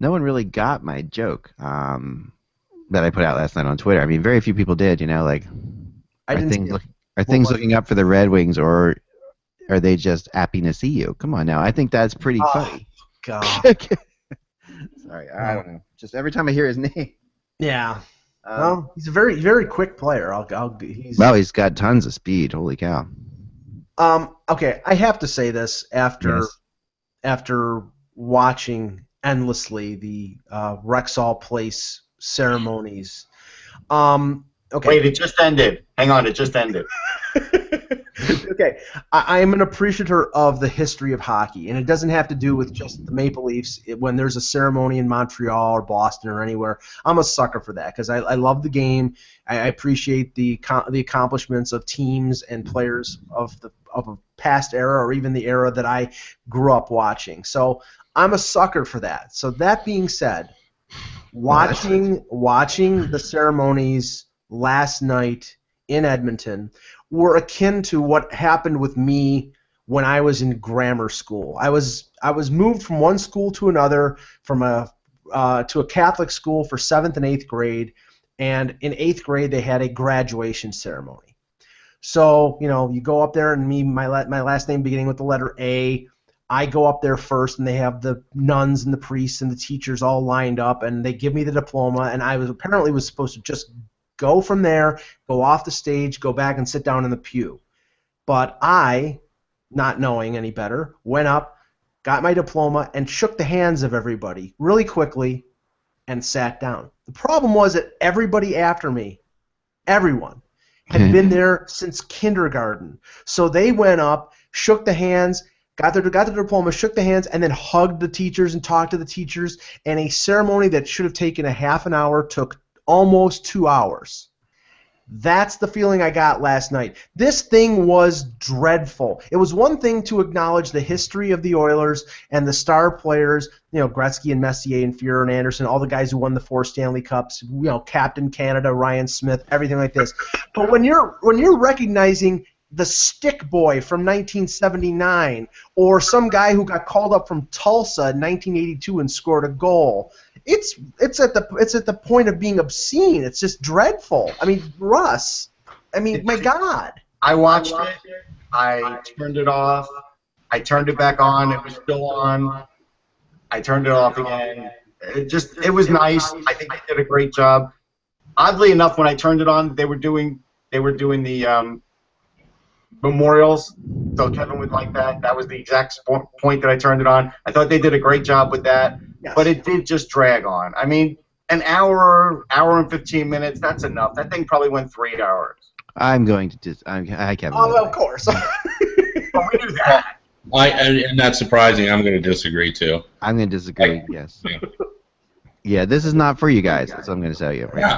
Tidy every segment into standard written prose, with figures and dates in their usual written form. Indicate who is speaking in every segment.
Speaker 1: no one really got my joke that I put out last night on Twitter. I mean, very few people did. Like,
Speaker 2: I didn't see it.
Speaker 1: are things looking up for the Red Wings, or are they just happy to see you? Come on now, I think that's pretty funny.
Speaker 2: God.
Speaker 1: Sorry, I don't know. Just every time I hear his name.
Speaker 2: Yeah. Well, he's a very, very quick player.
Speaker 1: He's got tons of speed. Holy cow.
Speaker 2: Okay, I have to say this after watching endlessly the Rexall Place ceremonies. Okay.
Speaker 3: Wait, it just ended. Hang on, it just ended.
Speaker 2: Okay, I am an appreciator of the history of hockey, and it doesn't have to do with just the Maple Leafs. When there's a ceremony in Montreal or Boston or anywhere, I'm a sucker for that because I love the game. I appreciate the accomplishments of teams and players of a past era or even the era that I grew up watching. So I'm a sucker for that. So that being said, watching the ceremonies last night in Edmonton were akin to what happened with me when I was in grammar school. I was moved from one school to another, to a Catholic school for 7th and 8th grade, and in 8th grade they had a graduation ceremony. So you go up there, and my last name beginning with the letter A. I go up there first, and they have the nuns and the priests and the teachers all lined up, and they give me the diploma, and I was supposed to just go from there, go off the stage, go back and sit down in the pew. But I, not knowing any better, went up, got my diploma, and shook the hands of everybody really quickly and sat down. The problem was that everybody after me, everyone, had been there since kindergarten. So they went up, shook the hands, got their diploma, shook the hands, and then hugged the teachers and talked to the teachers, and a ceremony that should have taken a half an hour took almost 2 hours. That's the feeling I got last night. This thing was dreadful. It was one thing to acknowledge the history of the Oilers and the star players, Gretzky and Messier and Fuhrer and Anderson, all the guys who won the 4 Stanley Cups, Captain Canada, Ryan Smith, everything like this. But when you're recognizing the stick boy from 1979, or some guy who got called up from Tulsa in 1982 and scored a goal, it's at the point of being obscene. It's just dreadful. I mean, Russ. I mean, my God.
Speaker 3: I watched it. I turned it off. I turned it back on. It was still on. I turned it off again. It was nice. I think they did a great job. Oddly enough, when I turned it on, they were doing the memorials, so Kevin would like that. That was the exact point that I turned it on. I thought they did a great job with that, yes. But it did just drag on. I mean, an hour and 15 minutes, that's enough. That thing probably went 3 hours.
Speaker 1: I'm going to hi, Kevin.
Speaker 2: Oh, of course.
Speaker 3: Well, we knew that.
Speaker 4: And that's surprising. I'm going to disagree, too.
Speaker 1: I'm going to disagree, yes. Yeah, this is not for you guys. That's what I'm going to tell you.
Speaker 4: Yeah,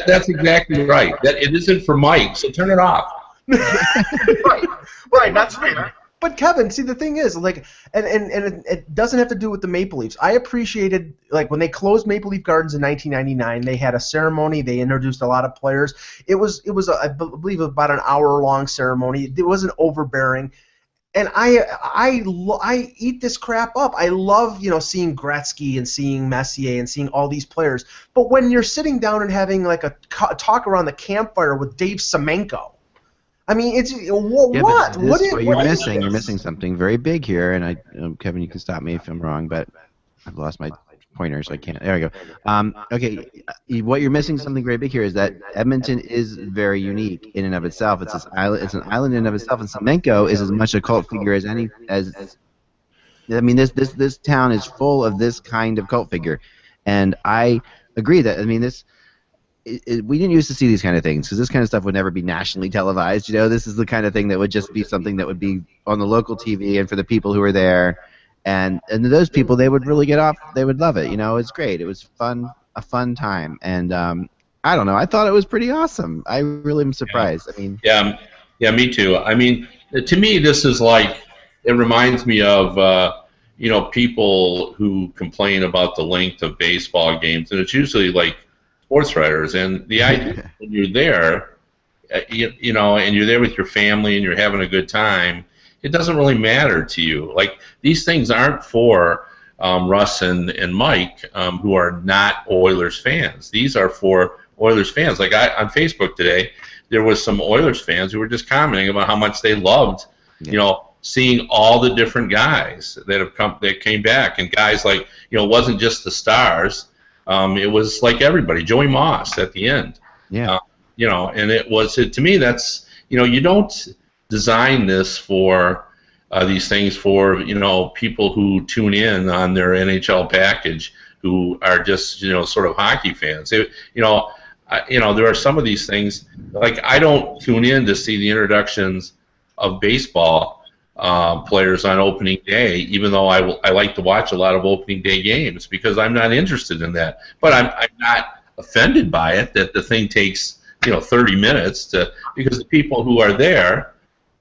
Speaker 4: that's exactly right. It isn't for Mike, so turn it off.
Speaker 3: Right, that's fair.
Speaker 2: But Kevin, see, the thing is, and it doesn't have to do with the Maple Leafs. I appreciated, when they closed Maple Leaf Gardens in 1999, they had a ceremony. They introduced a lot of players. It was I believe about an hour-long ceremony. It wasn't overbearing. And I eat this crap up. I love, seeing Gretzky and seeing Messier and seeing all these players. But when you're sitting down and having a talk around the campfire with Dave Semenko, I mean, it's what?
Speaker 1: Yeah,
Speaker 2: What
Speaker 1: you're missing? You're missing something very big here. And Kevin, you can stop me if I'm wrong, but I've lost my pointer, so I can't. There we go. Okay, what you're missing something very big here is that Edmonton is very unique in and of itself. It's this island. It's an island in and of itself, and Semenko is as much a cult figure as any. I mean, this town is full of this kind of cult figure, and I agree that we didn't used to see these kind of things because this kind of stuff would never be nationally televised. This is the kind of thing that would just be something that would be on the local TV and for the people who are there, and those people, they would really get off. They would love it. It's great. It was a fun time, and I don't know. I thought it was pretty awesome. I really am surprised. I mean,
Speaker 4: yeah, me too. I mean, to me, this is it reminds me of people who complain about the length of baseball games, and it's usually sports writers, and the idea when you're there, and you're there with your family and you're having a good time, it doesn't really matter to you. These things aren't for Russ and Mike, who are not Oilers fans. These are for Oilers fans. Like on Facebook today, there was some Oilers fans who were just commenting about how much they loved, seeing all the different guys that came back, and guys like, it wasn't just the stars. It was like everybody. Joey Moss at the end.
Speaker 1: Yeah.
Speaker 4: And to me, that's, you don't design this for these things for, people who tune in on their NHL package who are just, sort of hockey fans. There are some of these things, like I don't tune in to see the introductions of baseball players on opening day, even though I like to watch a lot of opening day games because I'm not interested in that. But I'm not offended by it that the thing takes 30 minutes because the people who are there,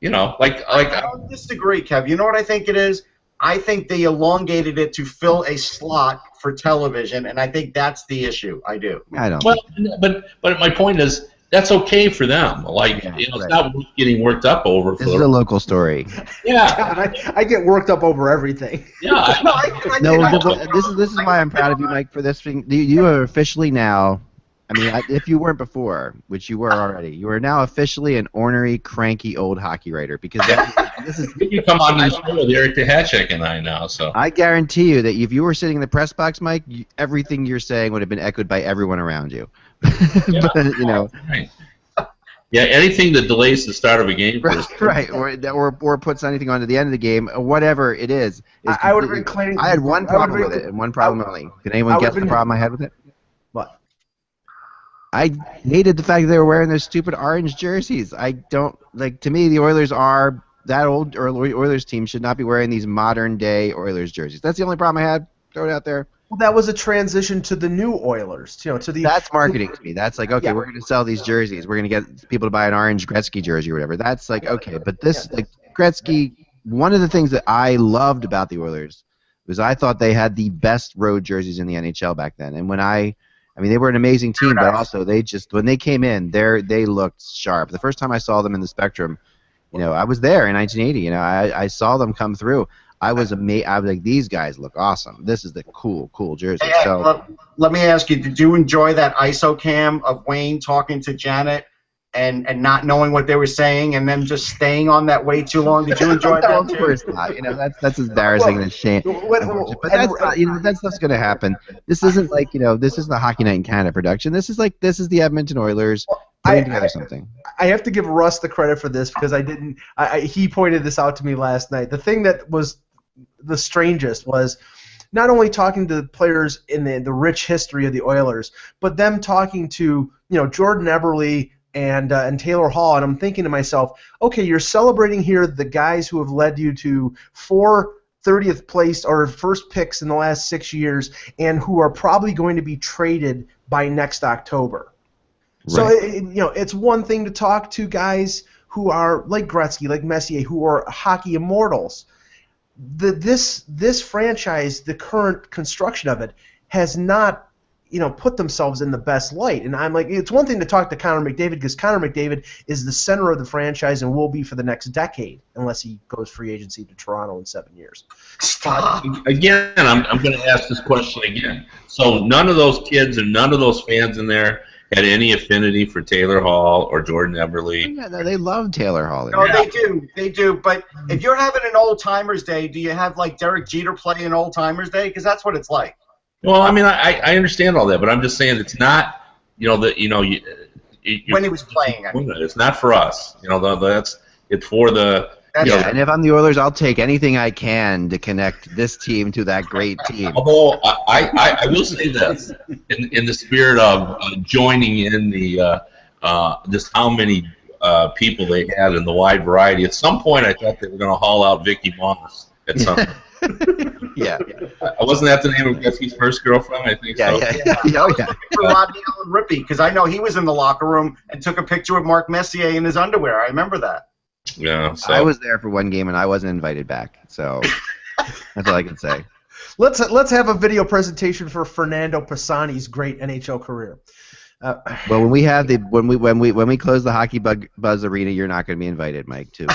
Speaker 4: I
Speaker 3: don't disagree, Kev. You know what I think it is? I think they elongated it to fill a slot for television, and I think that's the issue. I do.
Speaker 1: I don't.
Speaker 4: Well, but my point is that's okay for them. It's not worth getting worked up over.
Speaker 1: This is a local story.
Speaker 4: Yeah,
Speaker 2: God, I get worked up over everything.
Speaker 4: Yeah.
Speaker 1: This is why I'm proud of you, Mike, for this thing. You are officially now. I mean, if you weren't before, which you were already, you are now officially an ornery, cranky old hockey writer. Because this is.
Speaker 4: You come on the show with Eric Tahachek and I now, so.
Speaker 1: I guarantee you that if you were sitting in the press box, Mike, everything you're saying would have been echoed by everyone around you.
Speaker 4: Yeah,
Speaker 1: but,
Speaker 4: right. Yeah, anything that delays the start of a game.
Speaker 1: Right, or puts anything onto the end of the game, or whatever it is.
Speaker 2: I would have been claiming.
Speaker 1: I had one problem with it, and one problem only. Can anyone guess the problem I had with it?
Speaker 2: What?
Speaker 1: I hated the fact that they were wearing their stupid orange jerseys. I don't like. To me, the Oilers are that old. Or Oilers team should not be wearing these modern day Oilers jerseys. That's the only problem I had. Throw it out there.
Speaker 2: Well, that was a transition to the new Oilers. To the.
Speaker 1: That's marketing to me. That's like, okay, we're going to sell these jerseys. We're going to get people to buy an orange Gretzky jersey or whatever. That's like, okay, but this like Gretzky. One of the things that I loved about the Oilers was I thought they had the best road jerseys in the NHL back then. And when I mean, they were an amazing team, but also when they came in, they looked sharp. The first time I saw them in the Spectrum, I was there in 1980. I saw them come through. I was amazed. I was like, these guys look awesome. This is the cool jersey.
Speaker 3: Hey,
Speaker 1: so
Speaker 3: let me ask you, did you enjoy that ISO cam of Wayne talking to Janet and not knowing what they were saying and then just staying on that way too long? Did you enjoy that
Speaker 1: of
Speaker 3: too?
Speaker 1: course not. That's embarrassing and shame. But that's not, that stuff's going to happen. This isn't like, this isn't the Hockey Night in Canada production. This is the Edmonton Oilers putting together something.
Speaker 2: I have to give Russ the credit for this because he pointed this out to me last night. The thing that was the strangest was not only talking to the players in the rich history of the Oilers, but them talking to Jordan Eberle and Taylor Hall, and I'm thinking to myself, okay, you're celebrating here the guys who have led you to 4 30th place or first picks in the last 6 years, and who are probably going to be traded by next October. Right. So it's one thing to talk to guys who are like Gretzky, like Messier, who are hockey immortals. This franchise, the current construction of it, has not put themselves in the best light. And I'm like, it's one thing to talk to Connor McDavid because Connor McDavid is the center of the franchise and will be for the next decade unless he goes free agency to Toronto in 7 years.
Speaker 4: Again, I'm going to ask this question again. So none of those kids and none of those fans in there had any affinity for Taylor Hall or Jordan Eberle.
Speaker 1: Yeah, they love Taylor Hall.
Speaker 3: No, they do. But if you're having an old timers day, do you have like Derek Jeter play an old timers day? Because that's what it's like.
Speaker 4: Well, I mean, I understand all that, but I'm just saying it's not, when
Speaker 3: he was playing.
Speaker 4: It's not for us. It's for the.
Speaker 1: And if I'm the Oilers, I'll take anything I can to connect this team to that great team.
Speaker 4: Although I will say this, in the spirit of joining in the just how many people they had in the wide variety. At some point, I thought they were going to haul out Vicky Moss at some point.
Speaker 1: Yeah.
Speaker 4: Wasn't that the name of Gretzky's first girlfriend? I think so.
Speaker 1: Yeah.
Speaker 3: For Rodney Allen Rippey, because I know he was in the locker room and took a picture of Mark Messier in his underwear. I remember that.
Speaker 4: Yeah. So.
Speaker 1: I was there for one game and I wasn't invited back, so that's all I can say.
Speaker 2: Let's have a video presentation for Fernando Pisani's great NHL career.
Speaker 1: Well, when we close the Hockey Buzz Arena, you're not going to be invited, Mike. Too.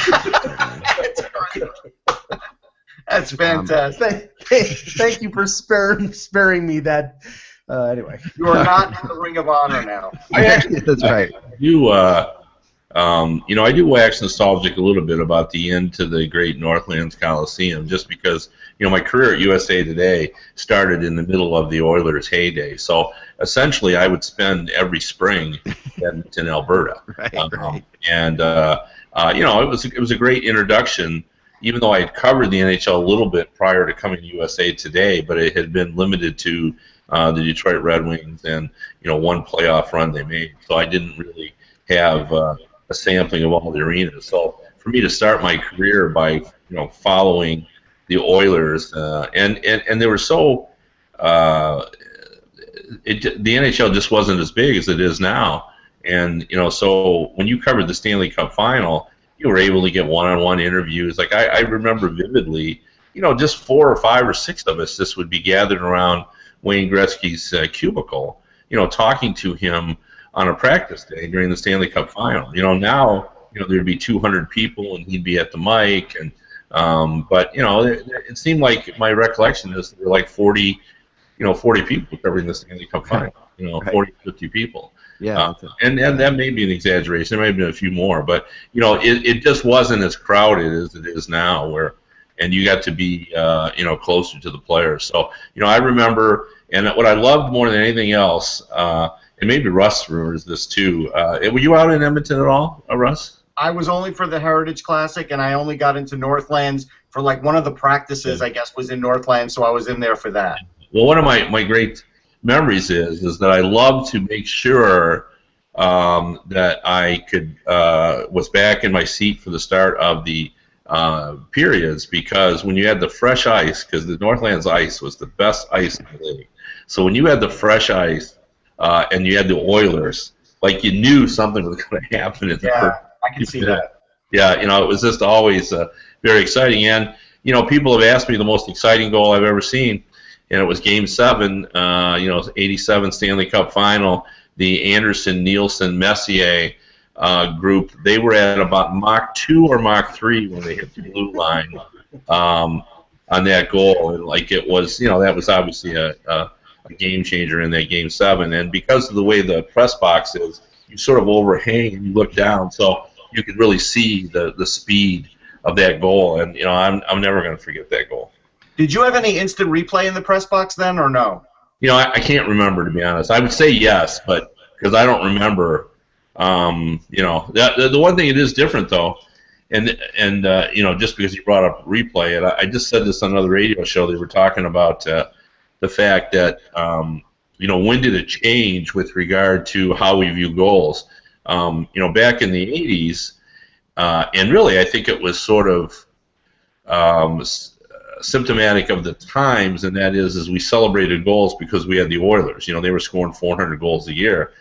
Speaker 3: That's fantastic.
Speaker 2: Thank you for sparing me that. Anyway,
Speaker 3: You are not in the Ring of Honor now.
Speaker 1: That's right.
Speaker 4: I do wax nostalgic a little bit about the end to the great Northlands Coliseum, just because my career at USA Today started in the middle of the Oilers' heyday. So essentially, I would spend every spring in Edmonton, Alberta.
Speaker 1: Right.
Speaker 4: And it was a great introduction. Even though I had covered the NHL a little bit prior to coming to USA Today, but it had been limited to the Detroit Red Wings and one playoff run they made. So I didn't really have a sampling of all the arenas. So for me to start my career by following the Oilers and they were so the NHL just wasn't as big as it is now, and so when you covered the Stanley Cup Final, you were able to get one-on-one interviews. Like I remember vividly, just 4 or 5 or 6 of us just would be gathered around Wayne Gretzky's cubicle, talking to him on a practice day during the Stanley Cup Final. Now, there'd be 200 people and he'd be at the mic, and but it seemed like my recollection is there were like 40 people covering the Stanley Cup Final. 40, 50 people.
Speaker 1: Yeah.
Speaker 4: And that may be an exaggeration. There may have been a few more, but it just wasn't as crowded as it is now, and you got to be closer to the players. So I remember, and what I loved more than anything else, and maybe Russ remembers this too. Were you out in Edmonton at all, Russ?
Speaker 3: I was only for the Heritage Classic, and I only got into Northlands for like one of the practices. I guess was in Northlands, so I was in there for that.
Speaker 4: Well, one of my great memories is that I loved to make sure that I could was back in my seat for the start of the periods, because when you had the fresh ice, because the Northlands ice was the best ice in the league. So when you had the fresh ice and you had the Oilers, like you knew something was going to happen.
Speaker 3: I can see that.
Speaker 4: Yeah, it was just always very exciting. And people have asked me the most exciting goal I've ever seen, and it was Game 7, 87 Stanley Cup Final. The Anderson, Nielsen, Messier group, they were at about Mach 2 or Mach 3 when they hit the blue line on that goal. And it was, that was obviously a game changer in that Game 7. And because of the way the press box is, you sort of overhang and you look down, so you could really see the speed of that goal. And I'm never going to forget that goal.
Speaker 3: Did you have any instant replay in the press box then, or no?
Speaker 4: I can't remember, to be honest. I would say yes, but because I don't remember. The one thing it is different though, and just because you brought up replay, and I just said this on another radio show. They were talking about the fact that when did it change with regard to how we view goals? Back in the 80s, and really I think it was sort of symptomatic of the times, and that is we celebrated goals because we had the Oilers. They were scoring 400 goals a year.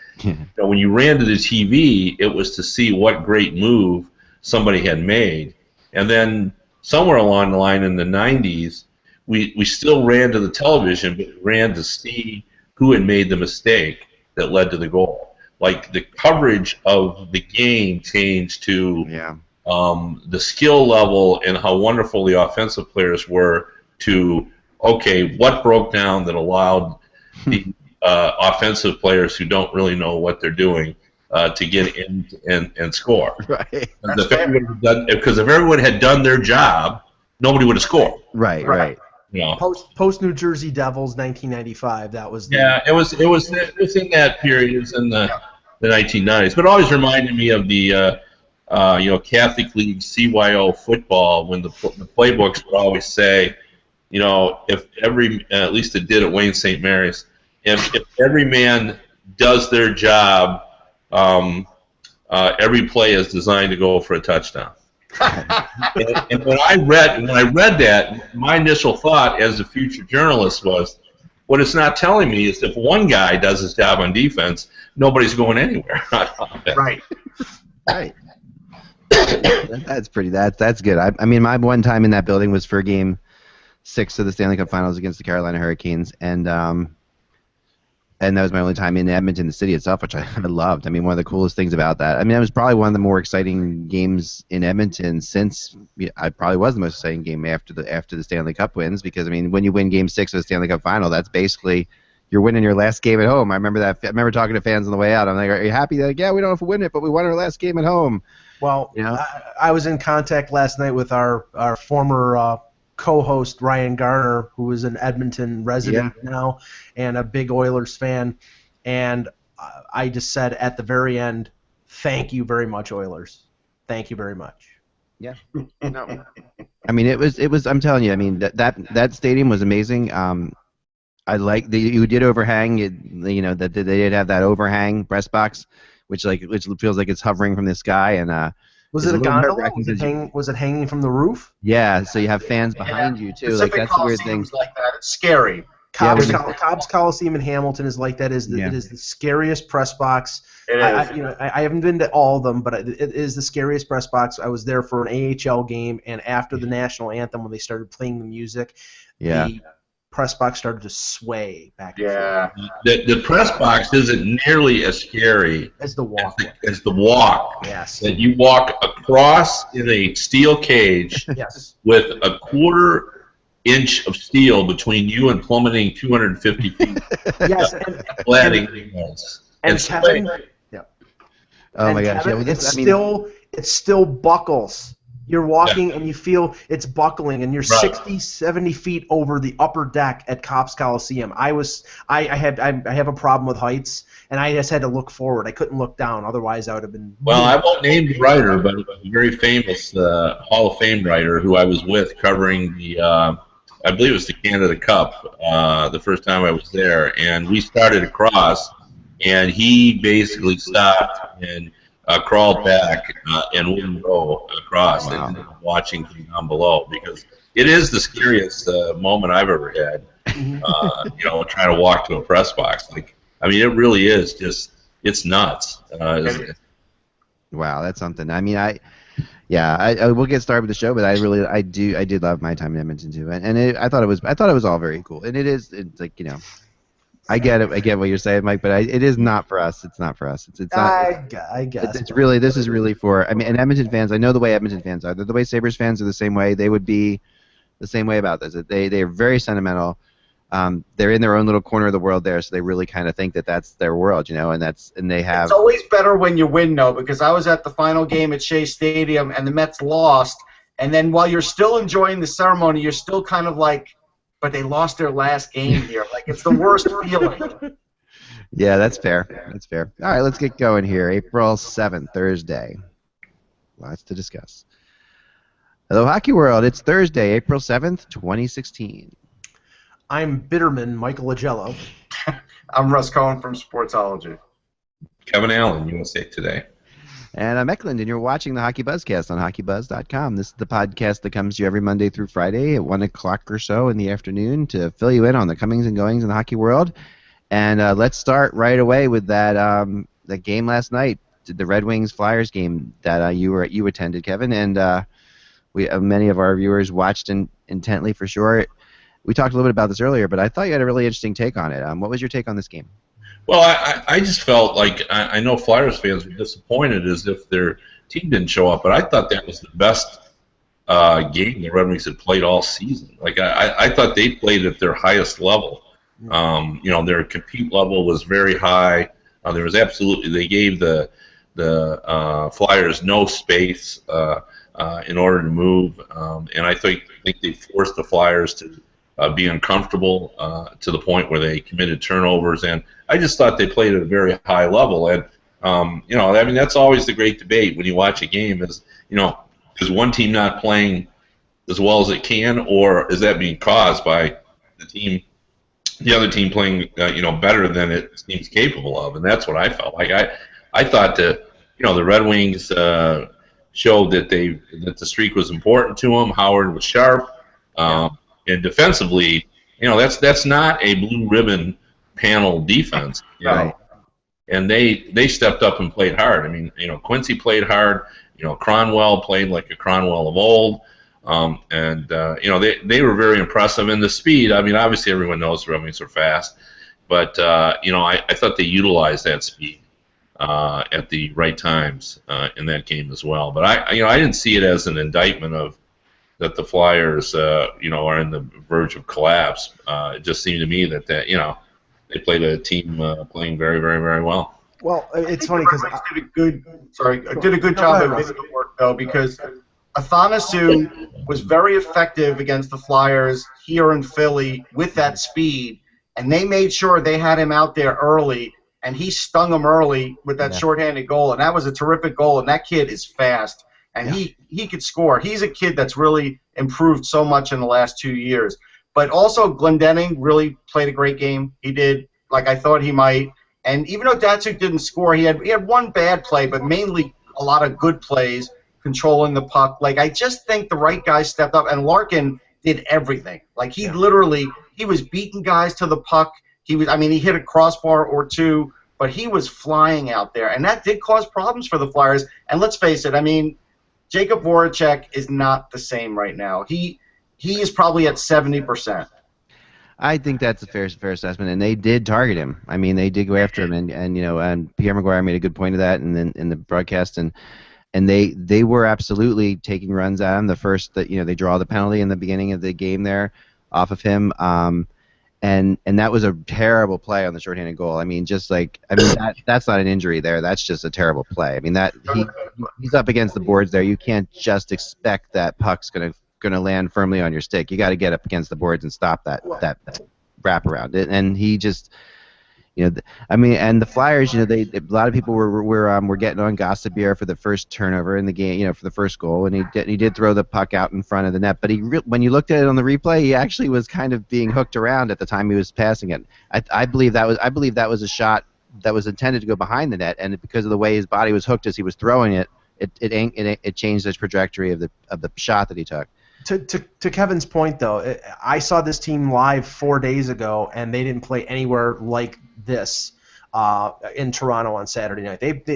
Speaker 4: When you ran to the TV, it was to see what great move somebody had made. And then somewhere along the line in the 90s, we still ran to the television, but ran to see who had made the mistake that led to the goal. Like the coverage of the game changed to the skill level and how wonderful the offensive players were to, okay, what broke down that allowed the offensive players who don't really know what they're doing to get in and score.
Speaker 1: Right.
Speaker 4: Because if everyone had done their job, nobody would have scored.
Speaker 1: Right.
Speaker 2: Post New Jersey Devils 1995. That was
Speaker 4: it was in that period. It was in the 1990s, but it always reminded me of the Catholic League CYO football, when the playbooks would always say, if every, at least it did at Wayne St. Mary's, if every man does their job, every play is designed to go for a touchdown. and when I read that, my initial thought as a future journalist was, what it's not telling me is if one guy does his job on defense, nobody's going anywhere.
Speaker 3: Right.
Speaker 1: That's pretty. That's good. I mean, my one time in that building was for Game 6 of the Stanley Cup Finals against the Carolina Hurricanes, and and that was my only time in Edmonton, the city itself, which I loved. I mean, one of the coolest things about that. I mean, it was probably one of the more exciting games in Edmonton since I probably was the most exciting game after the Stanley Cup wins, because I mean, when you win Game 6 of the Stanley Cup final, that's basically you're winning your last game at home. I remember that. I remember talking to fans on the way out. I'm like, "Are you happy that yeah, we don't have to win it, but we won our last game at home?"
Speaker 2: Well,
Speaker 1: You know?
Speaker 2: I was in contact last night with our former co-host Ryan Garner, who is an Edmonton resident now and a big Oilers fan, and I just said at the very end, "Thank you very much, Oilers. Thank you very much."
Speaker 1: Yeah. No. I mean, it was. I'm telling you. I mean, that stadium was amazing. I like you did overhang. You know that they did have that overhang press box, which feels like it's hovering from the sky, and
Speaker 2: Was
Speaker 1: it's
Speaker 2: it a
Speaker 1: little
Speaker 2: gondola?
Speaker 1: nerve-wracking
Speaker 2: Was it hanging from the roof?
Speaker 1: yeah, so you have fans behind you too. Like
Speaker 3: Pacific
Speaker 1: that's the weird thing.
Speaker 3: Coliseum's like that. It's scary.
Speaker 2: Cobb's Coliseum in Hamilton is like that.
Speaker 1: Yeah.
Speaker 2: It is the scariest press box.
Speaker 3: It is.
Speaker 2: I haven't been to all of them, but it is the scariest press box. I was there for an AHL game, and after the national anthem, when they started playing the music, the press box started to sway back and forth.
Speaker 4: The press box isn't nearly as scary
Speaker 2: As the walk.
Speaker 4: as the walk.
Speaker 2: Yes.
Speaker 4: That you walk across in a steel cage
Speaker 2: Yes.
Speaker 4: with a quarter-inch of steel between you and plummeting 250 feet.
Speaker 2: Yes.
Speaker 4: Landing
Speaker 2: And Kevin,
Speaker 1: Oh my gosh!
Speaker 2: Kevin,
Speaker 1: Yeah, well,
Speaker 2: it still buckles. You're walking and you feel it's buckling, and you're 60, 70 feet over the upper deck at Cobb's Coliseum. I have a problem with heights, and I just had to look forward. I couldn't look down, otherwise I would have been.
Speaker 4: Well, I won't name the writer, but a very famous Hall of Fame writer who I was with covering the, I believe it was the Canada Cup, the first time I was there, and we started across, and he basically stopped and crawled back and wouldn't go across and watching from down below, because it is the scariest moment I've ever had. Trying to walk to a press box. Like, I mean, it really is just, it's nuts.
Speaker 1: Wow, that's something. I mean, I will get started with the show, but I did love my time in Edmonton too, and I thought it was all very cool, and it's like, you know. I get it. I get what you're saying, Mike, but it is not for us. It's not for us. It's not.
Speaker 2: I guess.
Speaker 1: This is really for. I mean, and Edmonton fans. I know the way Edmonton fans are. The way Sabres fans are the same way. They would be the same way about this. They are very sentimental. They're in their own little corner of the world there, so they really kind of think that that's their world, you know, and they have.
Speaker 3: It's always better when you win, though, because I was at the final game at Shea Stadium and the Mets lost, and then while you're still enjoying the ceremony, you're still kind of like, but they lost their last game here. Like, it's the worst feeling.
Speaker 1: Yeah, that's fair. That's fair. All right, let's get going here. April 7th, Thursday. Lots to discuss. Hello, Hockey World. It's Thursday, April 7th, 2016.
Speaker 2: I'm Bitterman, Michael Agello.
Speaker 3: I'm Russ Cohen from Sportsology.
Speaker 4: Kevin Allen, USA Today.
Speaker 1: And I'm Eklund, and you're watching the HockeyBuzzCast on HockeyBuzz.com. This is the podcast that comes to you every Monday through Friday at 1 o'clock or so in the afternoon to fill you in on the comings and goings in the hockey world. And let's start right away with that game last night, the Red Wings-Flyers game that you attended, Kevin, and many of our viewers watched intently for sure. We talked a little bit about this earlier, but I thought you had a really interesting take on it. What was your take on this game?
Speaker 4: Well, I just felt like, I know Flyers fans were disappointed as if their team didn't show up, but I thought that was the best game the Red Wings had played all season. Like, I thought they played at their highest level. Their compete level was very high. There was they gave the Flyers no space in order to move, and I think they forced the Flyers to be uncomfortable to the point where they committed turnovers, and I just thought they played at a very high level. And I mean, that's always the great debate when you watch a game: is one team not playing as well as it can, or is that being caused by the other team playing better than it seems capable of? And that's what I felt like. I thought that the Red Wings showed that the streak was important to them. Howard was sharp. And defensively, that's not a blue ribbon panel defense.
Speaker 1: Right.
Speaker 4: And they stepped up and played hard. I mean, Quincy played hard. Cronwell played like a Cronwell of old. They were very impressive. And the speed, I mean, obviously everyone knows the Red Wings are fast. But I thought they utilized that speed at the right times in that game as well. But I didn't see it as an indictment of that the Flyers are in the verge of collapse. It just seemed to me that they played a team playing very, very, very well.
Speaker 2: Well, it's funny because
Speaker 3: did a good job of video work though, because Athanasu was very effective against the Flyers here in Philly with that speed, and they made sure they had him out there early, and he stung them early with that shorthanded goal, and that was a terrific goal. And that kid is fast, and he could score. He's a kid that's really improved so much in the last 2 years. But also Glendening really played a great game. He did like I thought he might. And even though Datsuk didn't score, he had one bad play, but mainly a lot of good plays, controlling the puck. Like, I just think the right guys stepped up, and Larkin did everything. Like, he was beating guys to the puck. He hit a crossbar or two, but he was flying out there, and that did cause problems for the Flyers. And let's face it, Jacob Voracek is not the same right now. He is probably at 70%.
Speaker 1: I think that's a fair assessment, and they did target him. They did go after him, and Pierre McGuire made a good point of that in the broadcast, and they were absolutely taking runs at him. The first they draw the penalty in the beginning of the game there off of him, and that was a terrible play on the shorthanded goal. That's not an injury there. That's just a terrible play. He's up against the boards there. You can't just expect that puck's going to land firmly on your stick. You got to get up against the boards and stop that wrap around it. And he just, and the Flyers, a lot of people were getting on Gossibier for the first turnover in the game, for the first goal, and he did throw the puck out in front of the net. But when you looked at it on the replay, he actually was kind of being hooked around at the time he was passing it. I believe that was a shot that was intended to go behind the net, and because of the way his body was hooked as he was throwing it, it changed the trajectory of the shot that he took.
Speaker 2: To Kevin's point, though, I saw this team live 4 days ago, and they didn't play anywhere like this in Toronto on Saturday night. It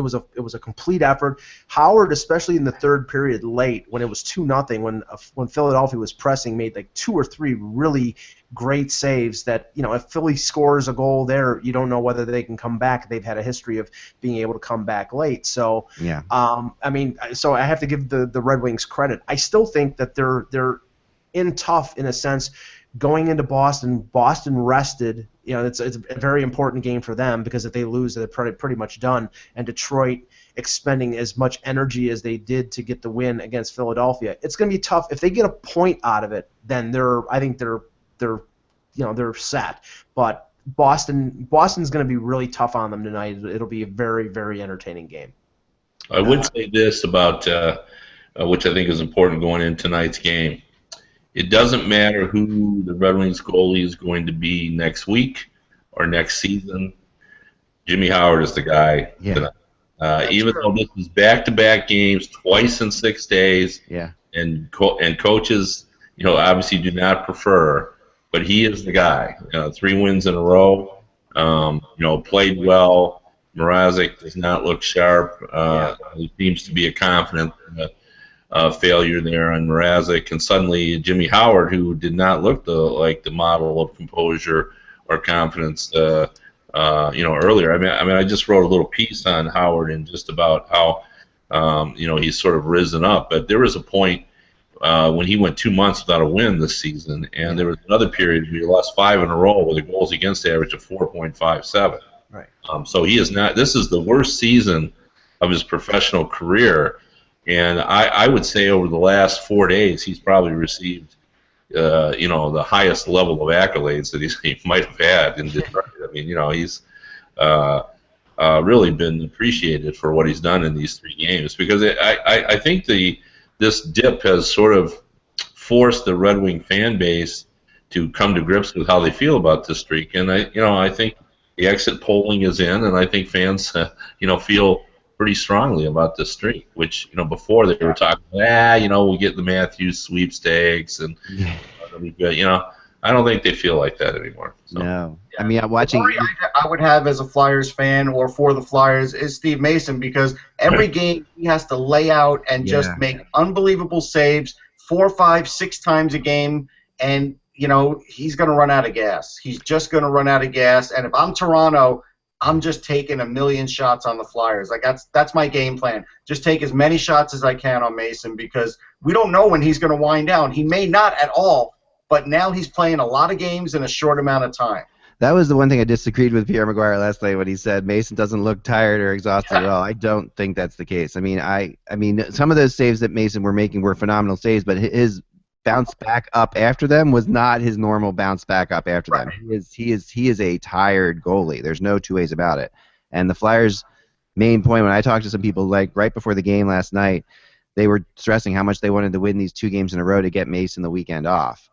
Speaker 2: was a complete effort. Howard, especially in the third period, late when it was 2-0, when Philadelphia was pressing, made like 2 or 3 really great saves. That if Philly scores a goal there, you don't know whether they can come back. They've had a history of being able to come back late. So so I have to give the Red Wings credit. I still think that they're in tough in a sense. Going into Boston rested. It's a very important game for them, because if they lose, they're pretty much done. And Detroit expending as much energy as they did to get the win against Philadelphia, it's going to be tough. If they get a point out of it, then I think they're set. But Boston's going to be really tough on them tonight. It'll be a very, very entertaining game.
Speaker 4: I would say this about which I think is important going into tonight's game. It doesn't matter who the Red Wings goalie is going to be next week or next season. Jimmy Howard is the guy.
Speaker 1: Yeah.
Speaker 4: Even though this is back-to-back games, twice in 6 days, and coaches, obviously do not prefer, but he is the guy. 3 wins in a row. Played well. Mrazek does not look sharp. He seems to be a confident failure there on Mrazek, and suddenly Jimmy Howard, who did not look like the model of composure or confidence, earlier. I just wrote a little piece on Howard and just about how, he's sort of risen up. But there was a point when he went 2 months without a win this season, and there was another period where he lost 5 in a row with a goals against average of 4.57.
Speaker 2: Right.
Speaker 4: So he is not. This is the worst season of his professional career. And I would say over the last 4 days, he's probably received, the highest level of accolades that he might have had in Detroit. He's really been appreciated for what he's done in these 3 games, because I think this dip has sort of forced the Red Wing fan base to come to grips with how they feel about this streak. And I think the exit polling is in, and I think fans, feel pretty strongly about this streak, which, before they were talking, we'll get the Matthews sweepstakes, and I don't think they feel like that anymore. So.
Speaker 1: No. Watching.
Speaker 3: The worry I would have as a Flyers fan or for the Flyers is Steve Mason, because every game he has to lay out and just make unbelievable saves 4, 5, 6 times a game, and you know, he's going to run out of gas. He's just going to run out of gas. And if I'm Toronto, I'm just taking a million shots on the Flyers. Like that's my game plan. Just take as many shots as I can on Mason because we don't know when he's going to wind down. He may not at all, but now he's playing a lot of games in a short amount of time.
Speaker 1: That was the one thing I disagreed with Pierre McGuire last night when he said Mason doesn't look tired or exhausted at all. I don't think that's the case. I mean, some of those saves that Mason were making were phenomenal saves, but his bounce back up after them was not his normal bounce back up after them. He is a tired goalie. There's no two ways about it. And the Flyers' main point when I talked to some people like right before the game last night, they were stressing how much they wanted to win these 2 games in a row to get Mason the weekend off.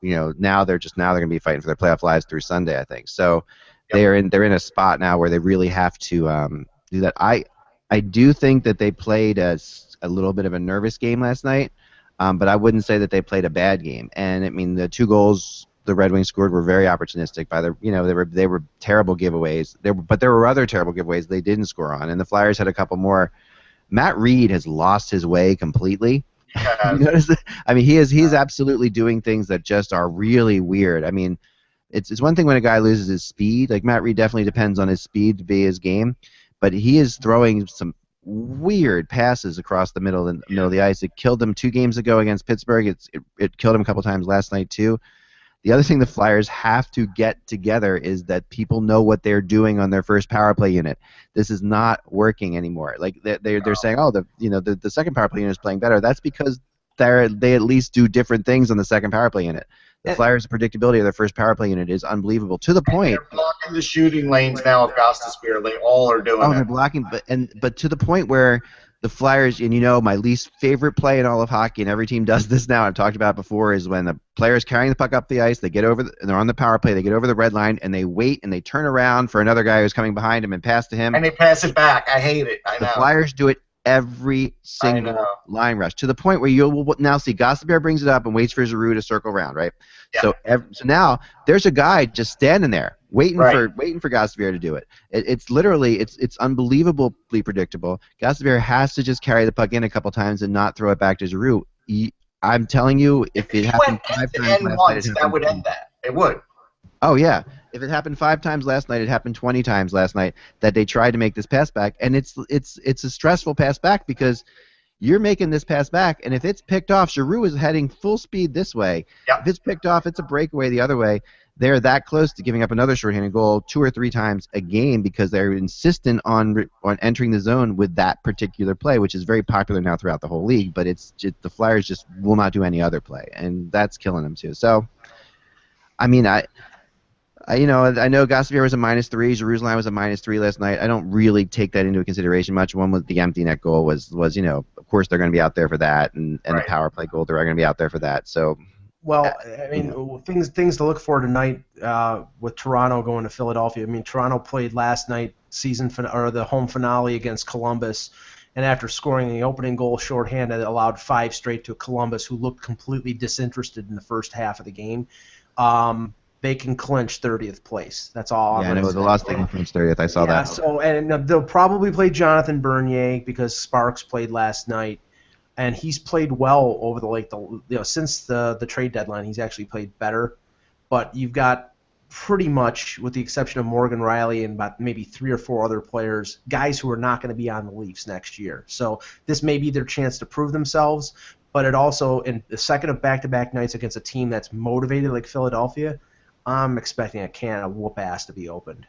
Speaker 1: You know, now they're going to be fighting for their playoff lives through Sunday, I think. So they're in a spot now where they really have to do that. I do think that they played a little bit of a nervous game last night, but I wouldn't say that they played a bad game. And I mean, the 2 goals the Red Wings scored were very opportunistic. They were terrible giveaways. But there were other terrible giveaways they didn't score on, and the Flyers had a couple more. Matt Reed has lost his way completely. You notice that? I mean, he's absolutely doing things that just are really weird. I mean, it's one thing when a guy loses his speed. Like Matt Reed definitely depends on his speed to be his game, but he is throwing some weird passes across the middle of the ice. It killed him 2 games ago against Pittsburgh. It killed him a couple times last night too. The other thing the Flyers have to get together is that people know what they're doing on their first power play unit. This is not working anymore. Like they're saying, oh, the second power play unit is playing better. That's because they at least do different things on the second power play unit. The Flyers' predictability of their first power play unit is unbelievable to the point.
Speaker 3: They're blocking the shooting lanes now of Gostisbehere. They all are doing it.
Speaker 1: They're blocking, but to the point where the Flyers, and you know, my least favorite play in all of hockey, and every team does this now, I've talked about it before, is when the player's carrying the puck up the ice, they get over, and they're on the power play, they get over the red line, and they wait, and they turn around for another guy who's coming behind him and pass to him.
Speaker 3: And they pass it back. I hate it. I know.
Speaker 1: The Flyers do it every single line rush, to the point where you'll now see Gostisbehere brings it up and waits for Giroux to circle around, right? Yeah. So now there's a guy just standing there waiting for Gostisbehere to do it. It's literally it's unbelievably predictable. Gostisbehere has to just carry the puck in a couple times and not throw it back to Giroux. I'm telling you, if it happened 5 times last night,
Speaker 3: that would end that. It would.
Speaker 1: Oh yeah. If it happened 5 times last night, it happened 20 times last night that they tried to make this pass back, and it's a stressful pass back because you're making this pass back, and if it's picked off, Giroux is heading full speed this way. Yep. If it's picked off, it's a breakaway the other way. They're that close to giving up another shorthanded goal 2 or 3 times a game because they're insistent on entering the zone with that particular play, which is very popular now throughout the whole league. But the Flyers just will not do any other play, and that's killing them too. So, I mean, I know Gostisbehere was a -3. Giroux's line was a -3 last night. I don't really take that into consideration much. One with the empty net goal was of course they're going to be out there for that, and the power play goal they're going to be out there for that. So,
Speaker 2: well, I mean, things to look for tonight with Toronto going to Philadelphia. I mean, Toronto played last night the home finale against Columbus, and after scoring the opening goal shorthanded, allowed 5 straight to Columbus, who looked completely disinterested in the first half of the game. They can clinch 30th place. That's all.
Speaker 1: Yeah, and it was a loss. They can clinch 30th. I saw that.
Speaker 2: So, and they'll probably play Jonathan Bernier because Sparks played last night, and he's played well over since the trade deadline. He's actually played better. But you've got pretty much, with the exception of Morgan Riley and about maybe 3 or 4 other players, guys who are not going to be on the Leafs next year. So this may be their chance to prove themselves. But it also, in the second of back-to-back nights against a team that's motivated like Philadelphia, I'm expecting a can of whoop ass to be opened.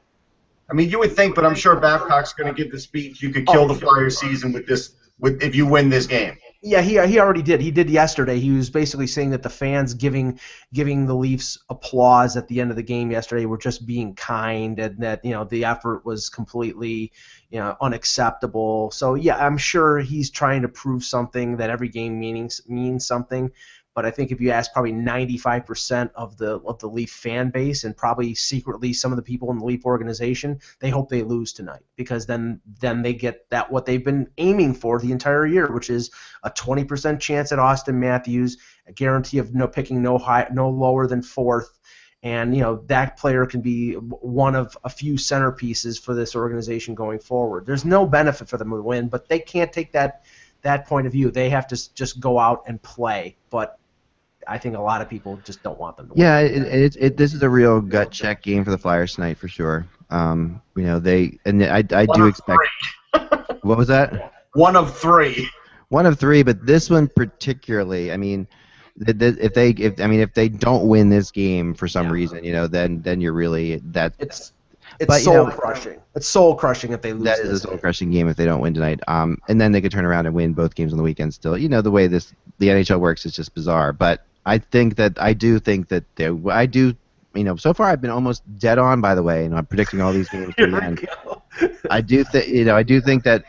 Speaker 3: I mean, you would think, but I'm sure Babcock's going to give the speech. You could kill the Flyers season if you win this game.
Speaker 2: Yeah, he already did. He did yesterday. He was basically saying that the fans giving the Leafs applause at the end of the game yesterday were just being kind, and that the effort was completely unacceptable. So yeah, I'm sure he's trying to prove something, that every game means something. But I think if you ask probably 95% of the Leaf fan base, and probably secretly some of the people in the Leaf organization, they hope they lose tonight, because then they get what they've been aiming for the entire year, which is a 20% chance at Austin Matthews, a guarantee of picking no lower than 4th, and that player can be one of a few centerpieces for this organization going forward. There's no benefit for them to win, but they can't take that point of view. They have to just go out and play. But I think a lot of people just don't want them to win.
Speaker 1: Yeah, this is a real gut check game for the Flyers tonight for sure. You know, I do expect. What was that?
Speaker 3: One of three.
Speaker 1: One of three, but this one particularly. I mean, if they don't win this game for some reason, you know, then you're really that.
Speaker 2: It's
Speaker 1: but,
Speaker 2: soul crushing. It's soul crushing if they lose.
Speaker 1: That is a soul crushing game if they don't win tonight. And then they could turn around and win both games on the weekend still. You know, the way the NHL works is just bizarre. But I do think that you know, so far I've been almost dead on, by the way, and I'm predicting all these games to the end. I do think that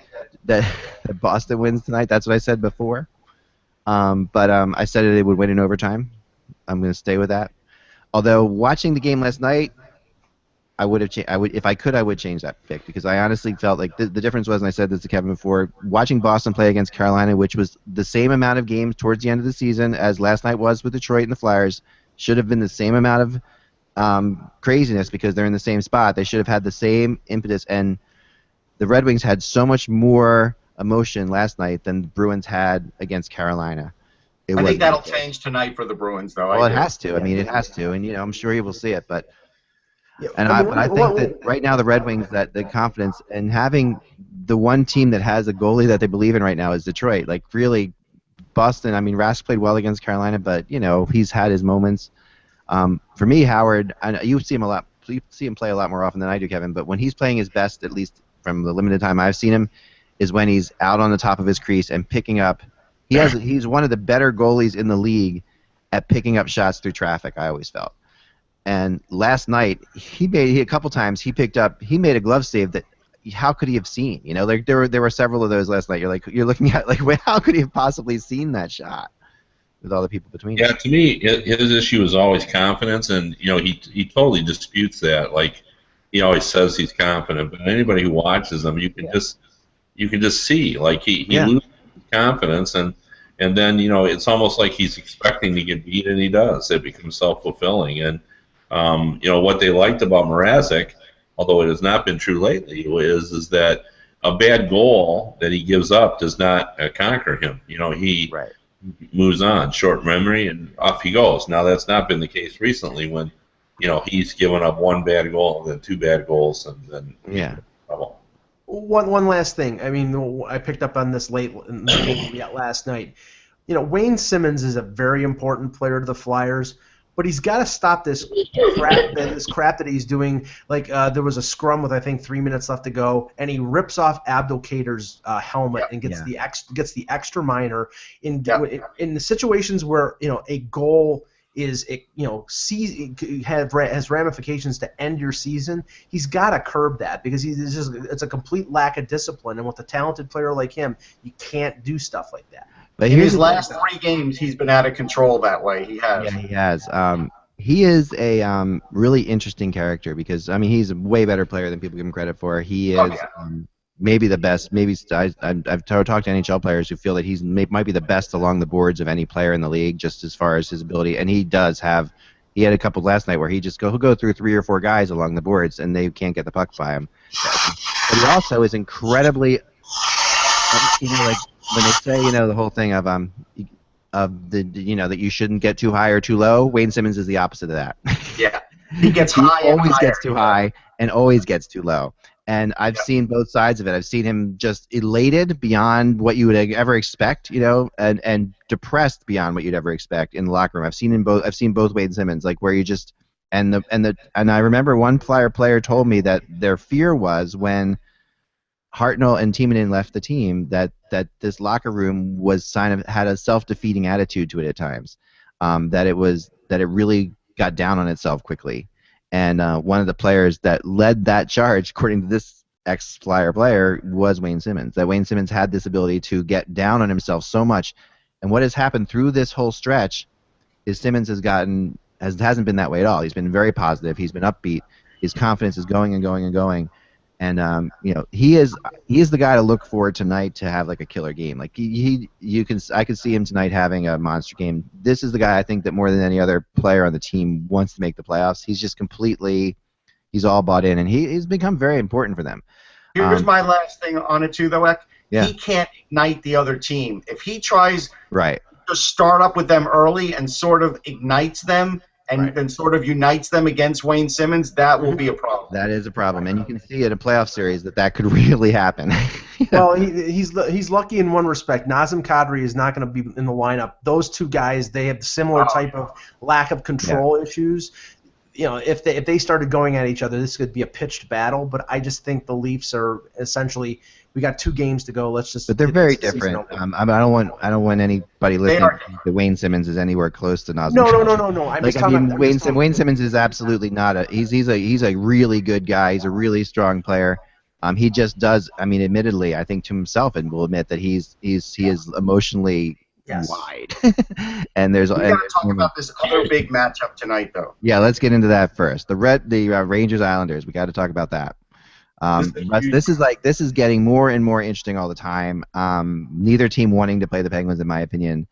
Speaker 1: Boston wins tonight. That's what I said before. But I said it would win in overtime. I'm going to stay with that. Although watching the game last night, I would if I could, I would change that pick because I honestly felt like the difference was, and I said this to Kevin before, watching Boston play against Carolina, which was the same amount of games towards the end of the season as last night was with Detroit and the Flyers, should have been the same amount of craziness because they're in the same spot. They should have had the same impetus, and the Red Wings had so much more emotion last night than the Bruins had against Carolina.
Speaker 3: I think that'll change tonight for the Bruins, though.
Speaker 1: Well, it has to. I mean, it has to, and you know, I'm sure you will see it, but. I think that right now the Red Wings, that the confidence and having the one team that has a goalie that they believe in right now is Detroit. Like really, Boston. I mean, Rask played well against Carolina, but you know he's had his moments. For me, Howard, you see him a lot. You see him play a lot more often than I do, Kevin. But when he's playing his best, at least from the limited time I've seen him, is when he's out on the top of his crease and picking up. He's one of the better goalies in the league at picking up shots through traffic. I always felt. And last night, a couple times he made a glove save that how could he have seen? You know, like there were several of those last night. You're looking at how could he have possibly seen that shot with all the people between?
Speaker 4: Yeah, to me, his issue is always confidence, and you know he totally disputes that. Like he always says he's confident, but anybody who watches him, you can just see like he loses confidence, and then you know it's almost like he's expecting to get beat, and he does. It becomes self-fulfilling, and you know what they liked about Mrazek, although it has not been true lately, is that a bad goal that he gives up does not conquer him. You know he moves on, short memory, and off he goes. Now that's not been the case recently when you know he's given up one bad goal and then two bad goals and then trouble.
Speaker 2: One last thing. I mean, I picked up on this late last night. You know, Wayne Simmonds is a very important player to the Flyers. But he's got to stop this crap that he's doing. Like there was a scrum with I think 3 minutes left to go, and he rips off Abdelkader's helmet and gets the extra minor in the situations where you know a goal is has ramifications to end your season. He's got to curb that because it's a complete lack of discipline. And with a talented player like him, you can't do stuff like that.
Speaker 1: But
Speaker 3: in his last 3 games, he's been out of control that way. He has.
Speaker 1: Yeah, he has. He is a really interesting character because I mean he's a way better player than people give him credit for. He is maybe the best. Maybe I've talked to NHL players who feel that might be the best along the boards of any player in the league just as far as his ability. And he does have. He had a couple last night where he'll go through 3 or 4 guys along the boards and they can't get the puck by him. But he also is incredibly. You know, like when they say, you know, the whole thing of the you know that you shouldn't get too high or too low. Wayne Simmonds is the opposite of that.
Speaker 3: Yeah, he gets high.
Speaker 1: He always gets too high and always gets too low. And I've seen both sides of it. I've seen him just elated beyond what you would ever expect, you know, and depressed beyond what you'd ever expect in the locker room. I've seen both Wayne Simmonds, like where you just and I remember one player told me that their fear was when Hartnell and Timonen left the team that this locker room had a self-defeating attitude to it at times, that it really got down on itself quickly, and one of the players that led that charge, according to this ex-Flyer player, was Wayne Simmonds. That Wayne Simmonds had this ability to get down on himself so much, and what has happened through this whole stretch is Simmonds hasn't been that way at all. He's been very positive. He's been upbeat. His confidence is going and going and going. And you know, he is the guy to look for tonight to have like a killer game. Like I could see him tonight having a monster game. This is the guy I think that more than any other player on the team wants to make the playoffs. He's just he's all bought in, and he's become very important for them.
Speaker 3: Here's my last thing on it too, though, Ek. Yeah. He can't ignite the other team if he tries.
Speaker 1: Right.
Speaker 3: just start up with them early and sort of ignites them and then sort of unites them against Wayne Simmonds, that will be a problem.
Speaker 1: That is a problem, and you can see in a playoff series that could really happen.
Speaker 2: Well, he's lucky in one respect. Nazem Kadri is not going to be in the lineup. Those two guys, they have similar type of lack of control issues. You know, if they started going at each other, this could be a pitched battle. But I just think the Leafs are essentially, we got 2 games to go. Let's just.
Speaker 1: But they're very different. I don't want anybody listening to think that Wayne Simmonds is anywhere close to Nazem.
Speaker 2: No.
Speaker 1: Wayne Simmonds is absolutely not a. He's a really good guy. He's a really strong player. He just does. I mean, admittedly, I think to himself, and will admit that he is emotionally wide. And there's.
Speaker 3: We got to talk about this other big matchup tonight, though.
Speaker 1: Yeah, let's get into that first. The Rangers Islanders. We got to talk about that. This is getting more and more interesting all the time. Neither team wanting to play the Penguins, in my opinion.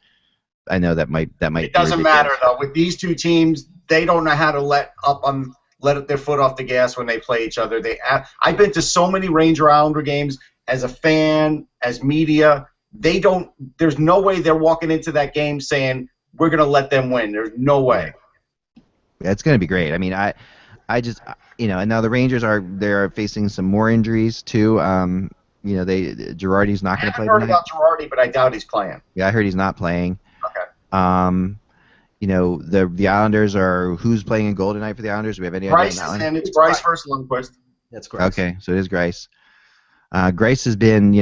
Speaker 1: I know that might.
Speaker 3: It doesn't matter though. With these two teams, they don't know how to let their foot off the gas when they play each other. I've been to so many Ranger Islander games as a fan, as media. There's no way they're walking into that game saying we're going to let them win. There's no way.
Speaker 1: It's going to be great. I mean, I just. And now the Rangers are facing some more injuries too. Girardi's not going to play tonight. I
Speaker 3: heard about Girardi, but I doubt he's playing.
Speaker 1: Yeah, I heard he's not playing.
Speaker 3: Okay.
Speaker 1: The Islanders are who's playing in goal tonight for the Islanders? Do we have any idea?
Speaker 3: Greiss is in. It's Greiss versus Lundqvist.
Speaker 2: That's Greiss.
Speaker 1: Okay, so it is Greiss. Greiss has been,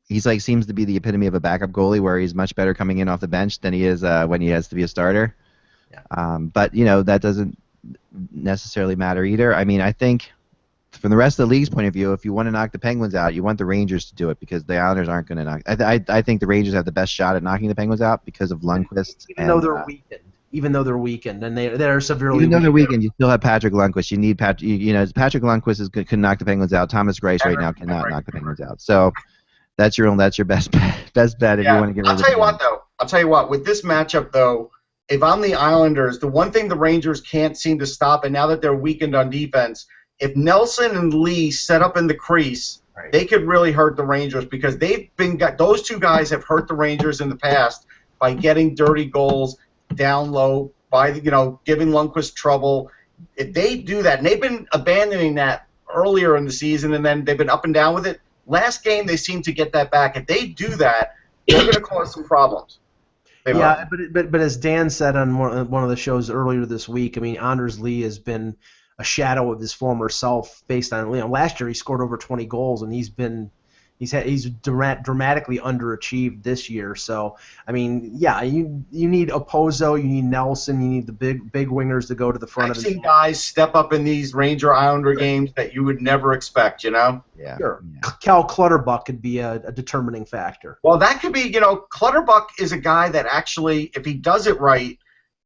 Speaker 1: he's seems to be the epitome of a backup goalie, where he's much better coming in off the bench than he is when he has to be a starter. Yeah. But that doesn't necessarily matter either. I mean, I think from the rest of the league's point of view, if you want to knock the Penguins out, you want the Rangers to do it, because the Islanders aren't going to knock. I think the Rangers have the best shot at knocking the Penguins out because of Lundqvist.
Speaker 2: Even though they're weakened, and they're severely.
Speaker 1: Even though they're weakened, you still have Patrick Lundqvist. You need Patrick Lundqvist can knock the Penguins out. Thomas Greiss right now cannot knock the Penguins out. So that's your best bet if you want to get rid of.
Speaker 3: I'll tell you what. With this matchup though. If I'm the Islanders, the one thing the Rangers can't seem to stop, and now that they're weakened on defense, if Nelson and Lee set up in the crease, they could really hurt the Rangers, because those two guys have hurt the Rangers in the past by getting dirty goals down low, by giving Lundqvist trouble. If they do that, and they've been abandoning that earlier in the season, and then they've been up and down with it. Last game, they seem to get that back. If they do that, they're going to cause some problems.
Speaker 2: But as Dan said on one of the shows earlier this week, I mean, Anders Lee has been a shadow of his former self. Based on last year, he scored over 20 goals, and he's dramatically underachieved this year. So I mean, you need Opposo, you need Nelson, you need the big wingers to go to the front
Speaker 3: I've
Speaker 2: of the.
Speaker 3: seen guys step up in these Ranger Islander games that you would never expect.
Speaker 1: Yeah.
Speaker 2: Sure. Yeah. Cal Clutterbuck could be a determining factor.
Speaker 3: Well, that could be. Clutterbuck is a guy that actually, if he does it right,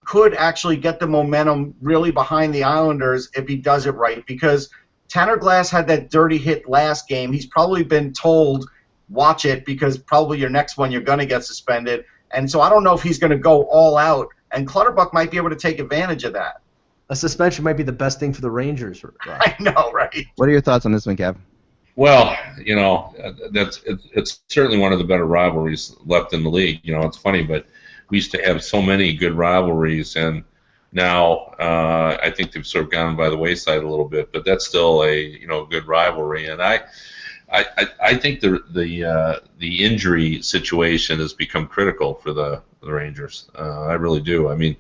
Speaker 3: could actually get the momentum really behind the Islanders if he does it right, because Tanner Glass had that dirty hit last game. He's probably been told, watch it, because probably your next one you're going to get suspended. And so I don't know if he's going to go all out. And Clutterbuck might be able to take advantage of that.
Speaker 2: A suspension might be the best thing for the Rangers.
Speaker 3: I know, right?
Speaker 1: What are your thoughts on this one, Kev?
Speaker 4: Well, it's certainly one of the better rivalries left in the league. It's funny, but we used to have so many good rivalries, and now I think they've sort of gone by the wayside a little bit. But that's still a good rivalry, and I think the injury situation has become critical for the Rangers. I really do. I mean,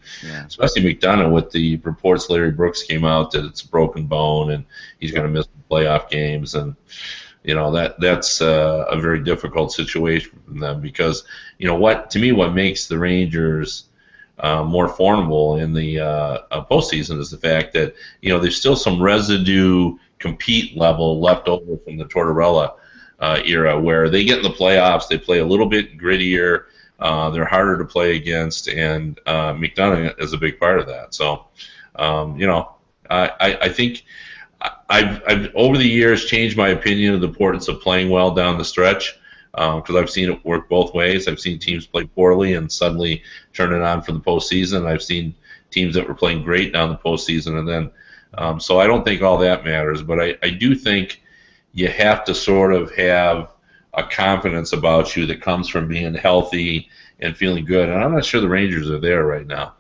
Speaker 4: especially McDonough, with the reports Larry Brooks came out that it's a broken bone and he's going to miss the playoff games, and that's a very difficult situation for them, because what makes the Rangers more formidable in the postseason is the fact that there's still some residue compete level left over from the Tortorella era, where they get in the playoffs, they play a little bit grittier, they're harder to play against, and McDonough is a big part of that. So, I think I've over the years changed my opinion of the importance of playing well down the stretch, because I've seen it work both ways. I've seen teams play poorly and suddenly turn it on for the postseason. I've seen teams that were playing great down the postseason, and then so I don't think all that matters, but I do think you have to sort of have a confidence about you that comes from being healthy and feeling good. And I'm not sure the Rangers are there right now.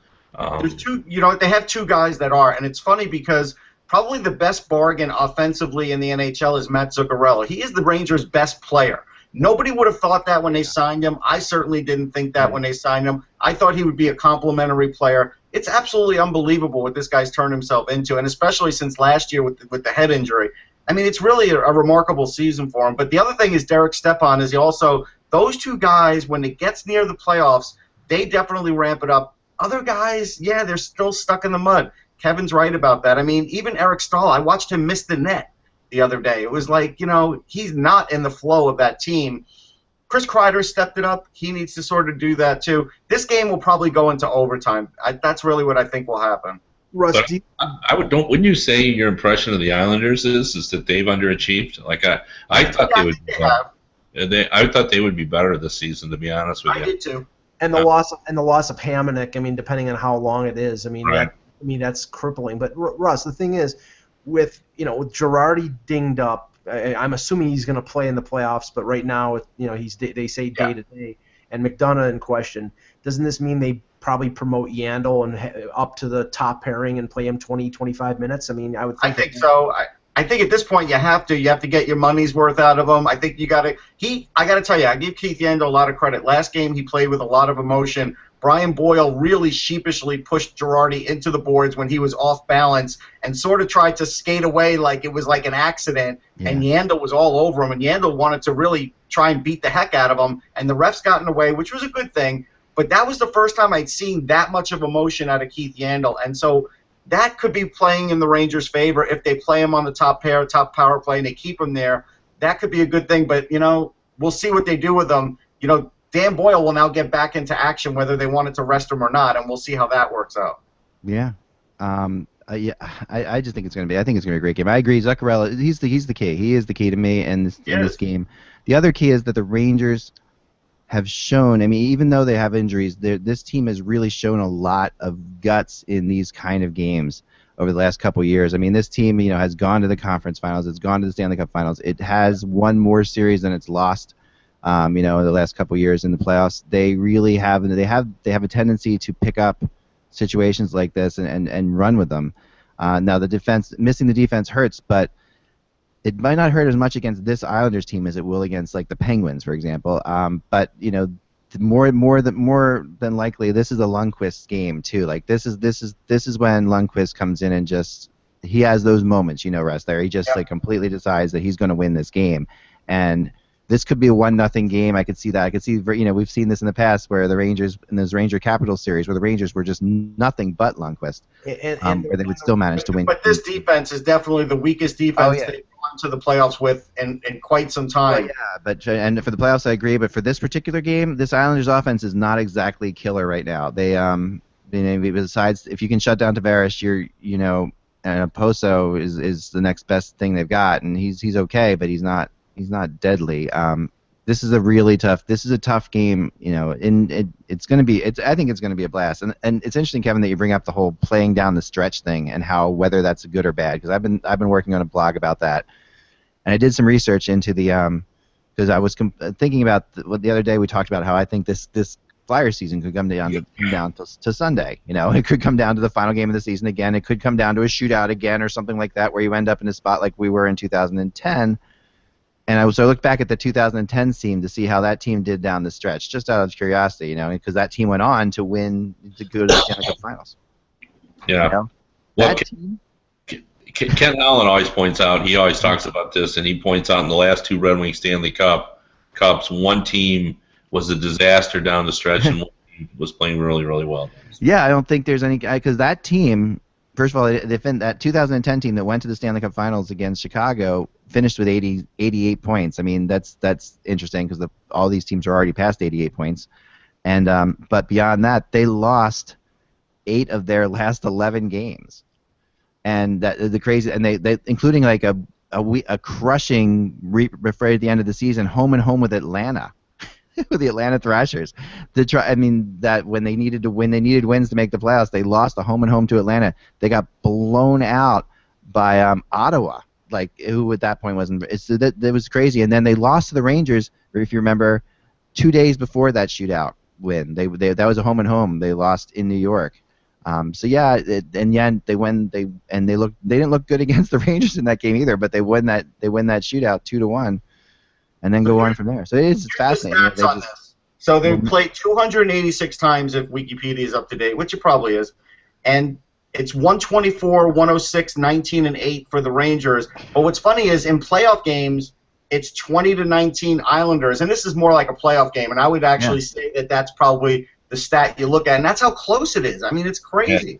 Speaker 3: There's two, they have two guys that are, and it's funny because probably the best bargain offensively in the NHL is Matt Zuccarello. He is the Rangers' best player. Nobody would have thought that when they signed him. I certainly didn't think that when they signed him. I thought he would be a complimentary player. It's absolutely unbelievable what this guy's turned himself into, and especially since last year with the head injury. I mean, it's really a remarkable season for him. But the other thing is Derek Stepan is those two guys, when it gets near the playoffs, they definitely ramp it up. Other guys, yeah, they're still stuck in the mud. Kevin's right about that. I mean, even Eric Stahl, I watched him miss the net the other day. It was like, he's not in the flow of that team. Chris Kreider stepped it up. He needs to sort of do that too. This game will probably go into overtime. That's really what I think will happen.
Speaker 2: Russ,
Speaker 4: wouldn't you say your impression of the Islanders is that they've underachieved? Like I thought they would. I thought they would be better this season, to be honest with you.
Speaker 3: I did too.
Speaker 2: And the loss of Hamonic, I mean, depending on how long it is, I mean,
Speaker 4: right.
Speaker 2: That's crippling. But Russ, the thing is, with Girardi dinged up, I'm assuming he's going to play in the playoffs. But right now, they say day to day, and McDonough in question. Doesn't this mean they probably promote Yandel and up to the top pairing and play him 20, 25 minutes? I mean, I think
Speaker 3: so. I think at this point you have to get your money's worth out of him. I think you got to. I got to tell you, I give Keith Yandel a lot of credit. Last game he played with a lot of emotion. Brian Boyle really sheepishly pushed Girardi into the boards when he was off balance and sort of tried to skate away like it was like an accident. Yeah. And Yandel was all over him, and Yandel wanted to really try and beat the heck out of him. And the refs got in the way, which was a good thing. But that was the first time I'd seen that much of emotion out of Keith Yandel, and so that could be playing in the Rangers' favor if they play him on the top power play, and they keep him there. That could be a good thing, but, we'll see what they do with him. Dan Boyle will now get back into action whether they wanted to rest him or not, and we'll see how that works out.
Speaker 1: Yeah. I just think it's going to be. I think it's going to be a great game. I agree. Zuccarello, he's the key. He is the key to me in this game. The other key is that the Rangers have shown, I mean, even though they have injuries, this team has really shown a lot of guts in these kind of games over the last couple of years. I mean, this team, has gone to the conference finals. It's gone to the Stanley Cup finals. It has won more series than it's lost, in the last couple of years in the playoffs. They really have, they have a tendency to pick up situations like this and run with them. Now, missing the defense hurts, but it might not hurt as much against this Islanders team as it will against, like, the Penguins, for example. But more than likely, this is a Lundqvist game too. Like, this is when Lundqvist comes in and just he has those moments, Russ. There, he just like completely decides that he's going to win this game, and this could be a 1-0 game. I could see that. I could see, we've seen this in the past where the Rangers in this Ranger Capitals series where the Rangers were just nothing but Lundqvist, where they would still manage to win.
Speaker 3: But this defense is definitely the weakest defense they've gone to the playoffs with in quite some time.
Speaker 1: And for the playoffs, I agree. But for this particular game, this Islanders offense is not exactly killer right now. They, besides if you can shut down Tavares, and Poso is the next best thing they've got, and he's okay, but he's not deadly. This is a tough game, it's going to be. I think it's going to be a blast, and it's interesting, Kevin, that you bring up the whole playing down the stretch thing and whether that's good or bad, because I've been working on a blog about that, and I did some research into the because I was thinking about the other day we talked about how I think this Flyer season could come down to Sunday. It could come down to the final game of the season again. It could come down to a shootout again or something like that, where you end up in a spot like we were in 2010. And I looked back at the 2010 team to see how that team did down the stretch, just out of curiosity, because that team went on to go to the Stanley Cup Finals.
Speaker 4: Yeah. Well, Ken Allen always points out, he always talks about this, and he points out in the last two Red Wings Stanley Cups, one team was a disaster down the stretch and one team was playing really, really well.
Speaker 1: Yeah, I don't think there's any, because that team, first of all, that 2010 team that went to the Stanley Cup Finals against Chicago finished with 88 points. I mean, that's interesting because all these teams are already past 88 points. And but beyond that, they lost 8 of their last 11 games. And the crazy, and they including like a crushing right at the end of the season, home and home with Atlanta. With the Atlanta Thrashers, that when they needed to win, they needed wins to make the playoffs. They lost a home and home to Atlanta. They got blown out by Ottawa, like who at that point wasn't. That was crazy. And then they lost to the Rangers, if you remember, 2 days before that shootout win. They that was a home and home. They lost in New York. So yeah, they didn't look good against the Rangers in that game either. But they win that shootout 2-1, and then go on from there. So it's fascinating.
Speaker 3: The stats on this. So they played 286 times if Wikipedia is up to date, which it probably is, and it's 124, 106, 19, and 8 for the Rangers. But what's funny is in playoff games, it's 20-19 Islanders, and this is more like a playoff game. And I would actually say that that's probably the stat you look at, and that's how close it is. I mean, it's crazy.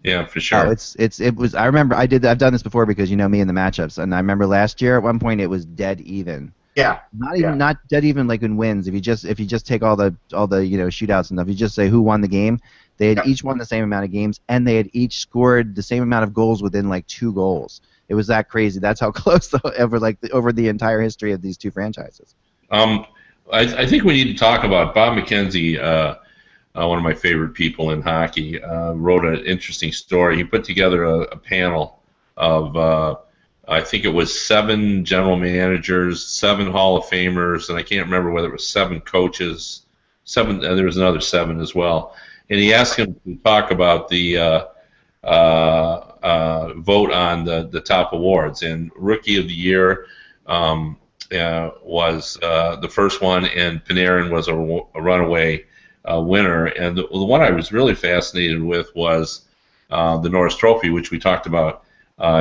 Speaker 4: Yeah, for sure.
Speaker 1: Oh, it was. I remember I've done this before because you know me in the matchups, and I remember last year at one point it was dead even.
Speaker 3: Yeah.
Speaker 1: Not dead even like in wins. If you just take all the shootouts and stuff, you just say who won the game. They had each won the same amount of games, and they had each scored the same amount of goals within like 2 goals. It was that crazy. That's how close over the entire history of these two franchises.
Speaker 4: I think we need to talk about Bob McKenzie, one of my favorite people in hockey. Wrote an interesting story. He put together a panel of I think it was 7 general managers, 7 Hall of Famers, and I can't remember whether it was 7 coaches. There was another 7 as well. And he asked him to talk about the vote on the top awards. And Rookie of the Year was the first one, and Panarin was a runaway winner. And the one I was really fascinated with was the Norris Trophy, which we talked about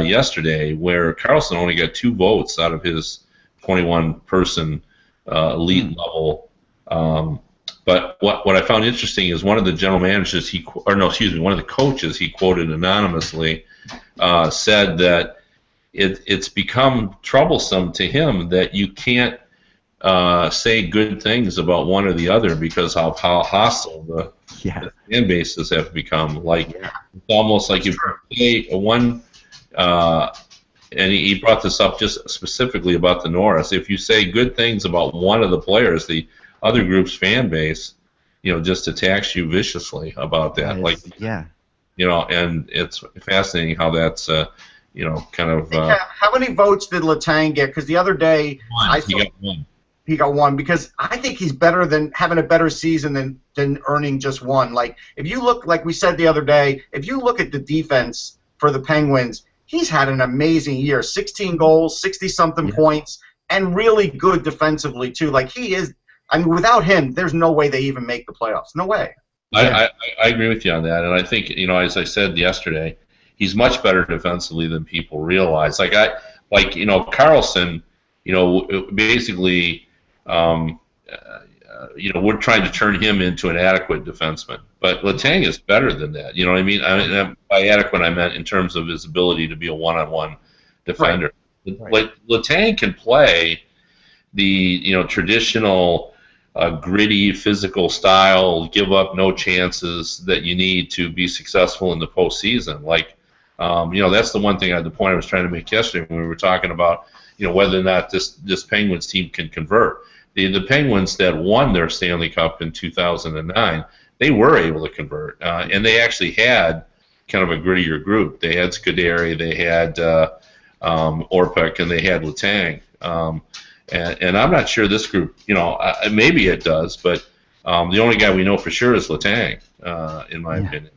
Speaker 4: yesterday, where Karlsson only got 2 votes out of his 21-person elite level. But what I found interesting is one of the general managers one of the coaches he quoted anonymously said that it's become troublesome to him that you can't say good things about one or the other because of how hostile the fan bases have become. Like it's almost like if you say one. And he brought this up just specifically about the Norris. If you say good things about one of the players, the other group's fan base, just attacks you viciously about that. And it's fascinating how that's, kind of.
Speaker 3: How many votes did Letang get? Because the other day
Speaker 4: he got 1.
Speaker 3: He got 1 because I think he's better than having a better season than earning just 1. Like if you look, like we said the other day, if you look at the defense for the Penguins. He's had an amazing year, 16 goals, 60-something points, and really good defensively, too. Like, he is – I mean, without him, there's no way they even make the playoffs. No way.
Speaker 4: I agree with you on that, and I think, as I said yesterday, he's much better defensively than people realize. Karlsson, basically, we're trying to turn him into an adequate defenseman. But Letang is better than that. You know what I mean? By adequate, I meant in terms of his ability to be a one-on-one defender.
Speaker 3: Right.
Speaker 4: Letang can play the traditional gritty physical style, give up no chances that you need to be successful in the postseason. That's the one thing the point I was trying to make yesterday when we were talking about whether or not this Penguins team can convert. The Penguins that won their Stanley Cup in 2009, they were able to convert, and they actually had kind of a grittier group. They had Scuderi, they had Orpik, and they had Letang. And I'm not sure this group, maybe it does, but the only guy we know for sure is Letang, in my opinion.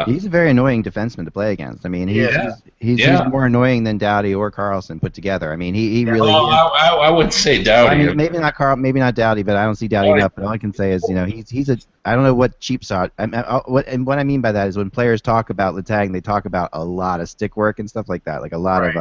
Speaker 1: He's a very annoying defenseman to play against. I mean, he's more annoying than Doughty or Karlsson put together. I mean, he really.
Speaker 4: Well, I wouldn't say Doughty.
Speaker 1: I mean, maybe not Doughty, but I don't see Doughty enough. But all I can say is, he's a. I don't know what cheap shot. What I mean by that is when players talk about Letang, they talk about a lot of stick work and stuff like that, like a lot of.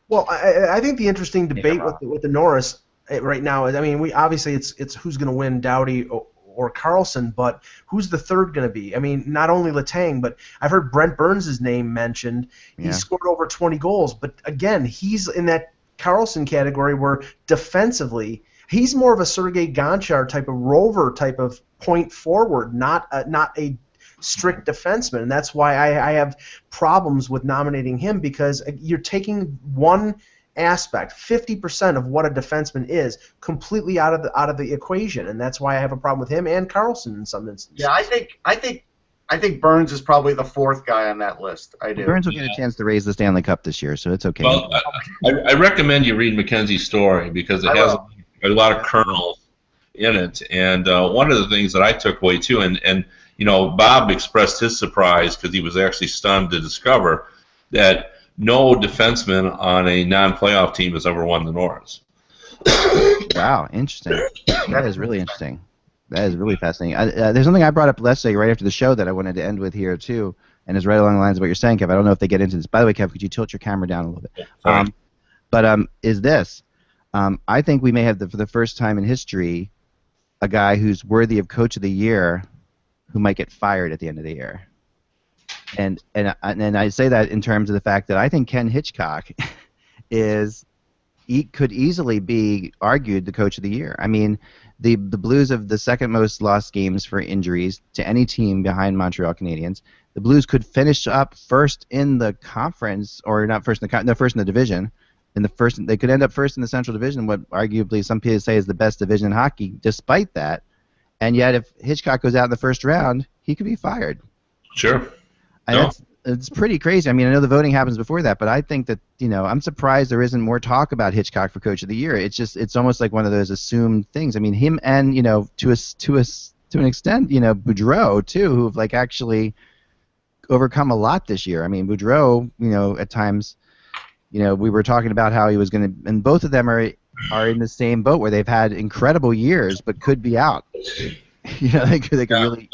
Speaker 2: Well, I think the interesting debate with the Norris right now is, I mean, obviously it's who's going to win, Doughty or Karlsson, but who's the third going to be? I mean, not only Letang, but I've heard Brent Burns' name mentioned. He scored over 20 goals, but again, he's in that Karlsson category where defensively he's more of a Sergei Gonchar type of rover type of point forward, not a strict defenseman, and that's why I have problems with nominating him, because you're taking one aspect, 50% of what a defenseman is, completely out of the equation, and that's why I have a problem with him and Karlsson in some instances.
Speaker 3: Yeah, I think Burns is probably the 4th guy on that list. I do.
Speaker 1: Burns will get a chance to raise the Stanley Cup this year, so it's okay.
Speaker 4: Well, I recommend you read McKenzie's story because it has a lot of kernels in it. And one of the things that I took away too, and Bob expressed his surprise because he was actually stunned to discover that no defenseman on a non-playoff team has ever won the Norris.
Speaker 1: Wow, interesting. That is really interesting. That is really fascinating. There's something I brought up yesterday right after the show that I wanted to end with here too, and it's right along the lines of what you're saying, Kev. I don't know if they get into this. By the way, Kev, could you tilt your camera down a little bit? Is this? I think we may have, for the first time in history, a guy who's worthy of Coach of the Year who might get fired at the end of the year. And I say that in terms of the fact that I think Ken Hitchcock could easily be argued the Coach of the Year. I mean, the Blues have the second most lost games for injuries to any team behind Montreal Canadiens. The Blues could finish up first in the conference, or not first in the first in the division. They could end up first in the Central Division, what arguably some people say is the best division in hockey. Despite that, and yet if Hitchcock goes out in the first round, he could be fired.
Speaker 4: Sure.
Speaker 1: And it's pretty crazy. I mean, I know the voting happens before that, but I think that, I'm surprised there isn't more talk about Hitchcock for Coach of the Year. It's almost like one of those assumed things. I mean, him and, to an extent, Boudreau too, who've like actually overcome a lot this year. I mean, Boudreau, at times, we were talking about how he was going to, and both of them are in the same boat where they've had incredible years but could be out. They could really.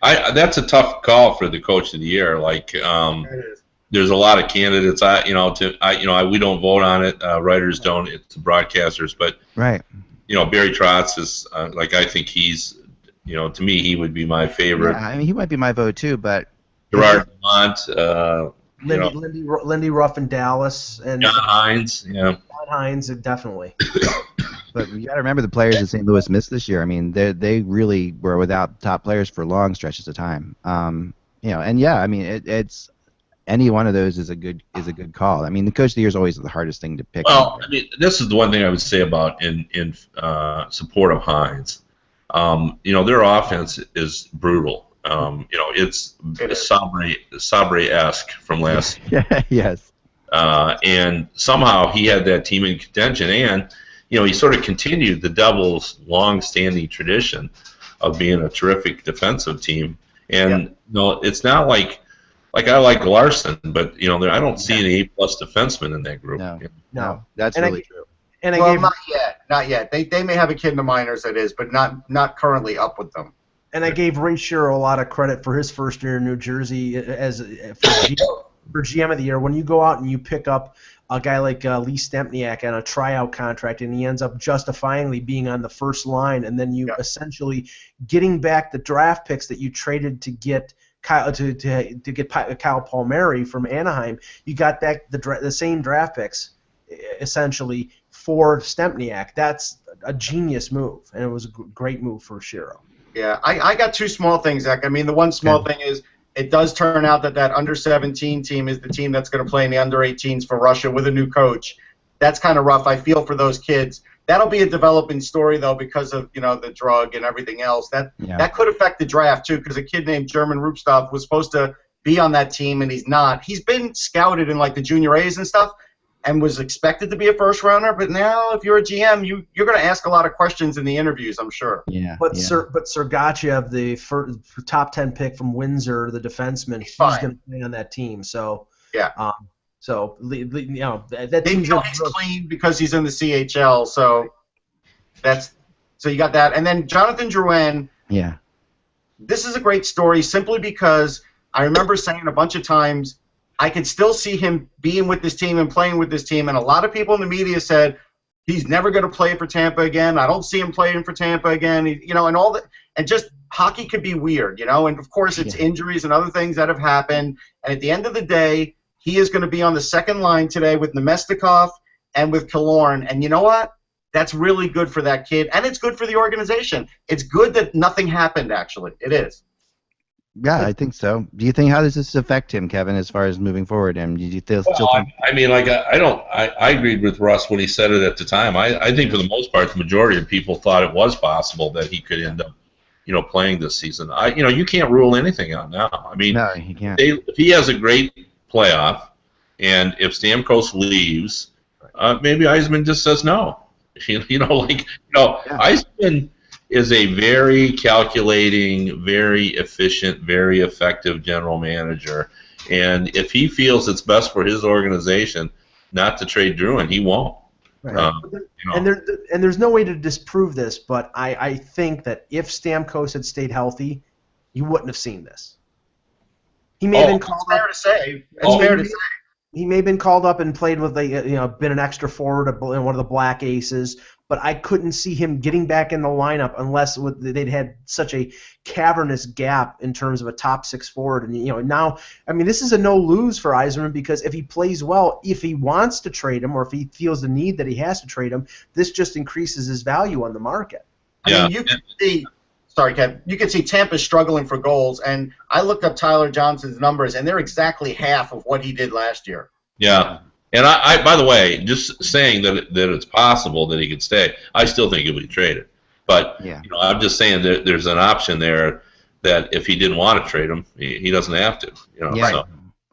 Speaker 4: That's a tough call for the Coach of the Year. Like, there's a lot of candidates. We don't vote on it. Writers don't. It's broadcasters. But
Speaker 1: right.
Speaker 4: Barry Trotz is I think he's, to me he would be my favorite.
Speaker 1: Yeah, I mean he might be my vote too, but
Speaker 4: Gerard Dumont.
Speaker 2: Lindy Ruff in Dallas, and
Speaker 4: John Hines. Yeah.
Speaker 2: John Hines, definitely.
Speaker 1: But you got to remember the players that St. Louis missed this year. I mean, they really were without top players for long stretches of time. And yeah, I mean, it's any one of those is a good call. I mean, the Coach of the Year is always the hardest thing to pick.
Speaker 4: Well, I mean, this is the one thing I would say about in support of Hines. Their offense is brutal. It's Sabre-esque from last.
Speaker 1: Yes.
Speaker 4: And somehow he had that team in contention, and he sort of continued the Devils' long-standing tradition of being a terrific defensive team. And it's not like I like Larson, but I don't see an A-plus defenseman in that group.
Speaker 1: No, that's really true.
Speaker 2: And
Speaker 3: Not yet. They may have a kid in the minors that is, but not currently up with them.
Speaker 2: And I gave Ray Shero a lot of credit for his first year in New Jersey for GM of the year. When you go out and you pick up a guy like Lee Stempniak on a tryout contract, and he ends up justifyingly being on the first line, and then you essentially getting back the draft picks that you traded to get Kyle Palmieri from Anaheim, you got back the same draft picks essentially for Stempniak. That's a genius move, and it was a great move for Shero.
Speaker 3: Yeah, I got two small things, Zach. I mean, the one small thing is it does turn out that under-17 team is the team that's going to play in the under-18s for Russia with a new coach. That's kind of rough. I feel for those kids. That'll be a developing story, though, because of the drug and everything else. That could affect the draft, too, because a kid named German Rupstov was supposed to be on that team, and he's not. He's been scouted in, the junior A's and stuff, and was expected to be a first-rounder, but now if you're a GM, you're going to ask a lot of questions in the interviews, I'm sure.
Speaker 1: Yeah.
Speaker 2: But Sergachev, the top 10 pick from Windsor, the defenseman, he's going to play on that team. So
Speaker 3: yeah.
Speaker 2: That team's
Speaker 3: he's clean because he's in the CHL. So you got that, and then Jonathan Drouin.
Speaker 1: Yeah.
Speaker 3: This is a great story simply because I remember saying a bunch of times, I could still see him being with this team and playing with this team, and a lot of people in the media said he's never going to play for Tampa again. I don't see him playing for Tampa again. And all that, and just hockey could be weird, and of course it's injuries and other things that have happened. And at the end of the day, he is going to be on the second line today with Nemestikov and with Killorn. And you know what? That's really good for that kid, and it's good for the organization. It's good that nothing happened. Actually, it is.
Speaker 1: Yeah, I think so. Do you think, how does this affect him, Kevin, as far as moving forward? And do you still think?
Speaker 4: I agreed with Russ when he said it at the time. I think for the most part, the majority of people thought it was possible that he could end up, playing this season. You can't rule anything out now. I mean,
Speaker 1: no, he can't.
Speaker 4: If he has a great playoff, and if Stamkos leaves, maybe Eisman just says no. Eisman is a very calculating, very efficient, very effective general manager, and if he feels it's best for his organization not to trade Drouin, he won't.
Speaker 2: Right. And there's no way to disprove this, but I think that if Stamkos had stayed healthy, you wouldn't have seen this. He may have been called up.
Speaker 3: It's fair to say.
Speaker 2: He may have been called up and played with been an extra forward, one of the Black Aces, but I couldn't see him getting back in the lineup unless they'd had such a cavernous gap in terms of a top 6 forward. And now, I mean, this is a no lose for Yzerman, because if he plays well, if he wants to trade him, or if he feels the need that he has to trade him, this just increases his value on the market.
Speaker 3: I mean, you can see. Sorry, Kev. You can see Tampa struggling for goals, and I looked up Tyler Johnson's numbers, and they're exactly half of what he did last year.
Speaker 4: Yeah, and I by the way, just saying that it's possible that he could stay, I still think he'll be traded. But I'm just saying that there's an option there that if he didn't want to trade him, he doesn't have to. So.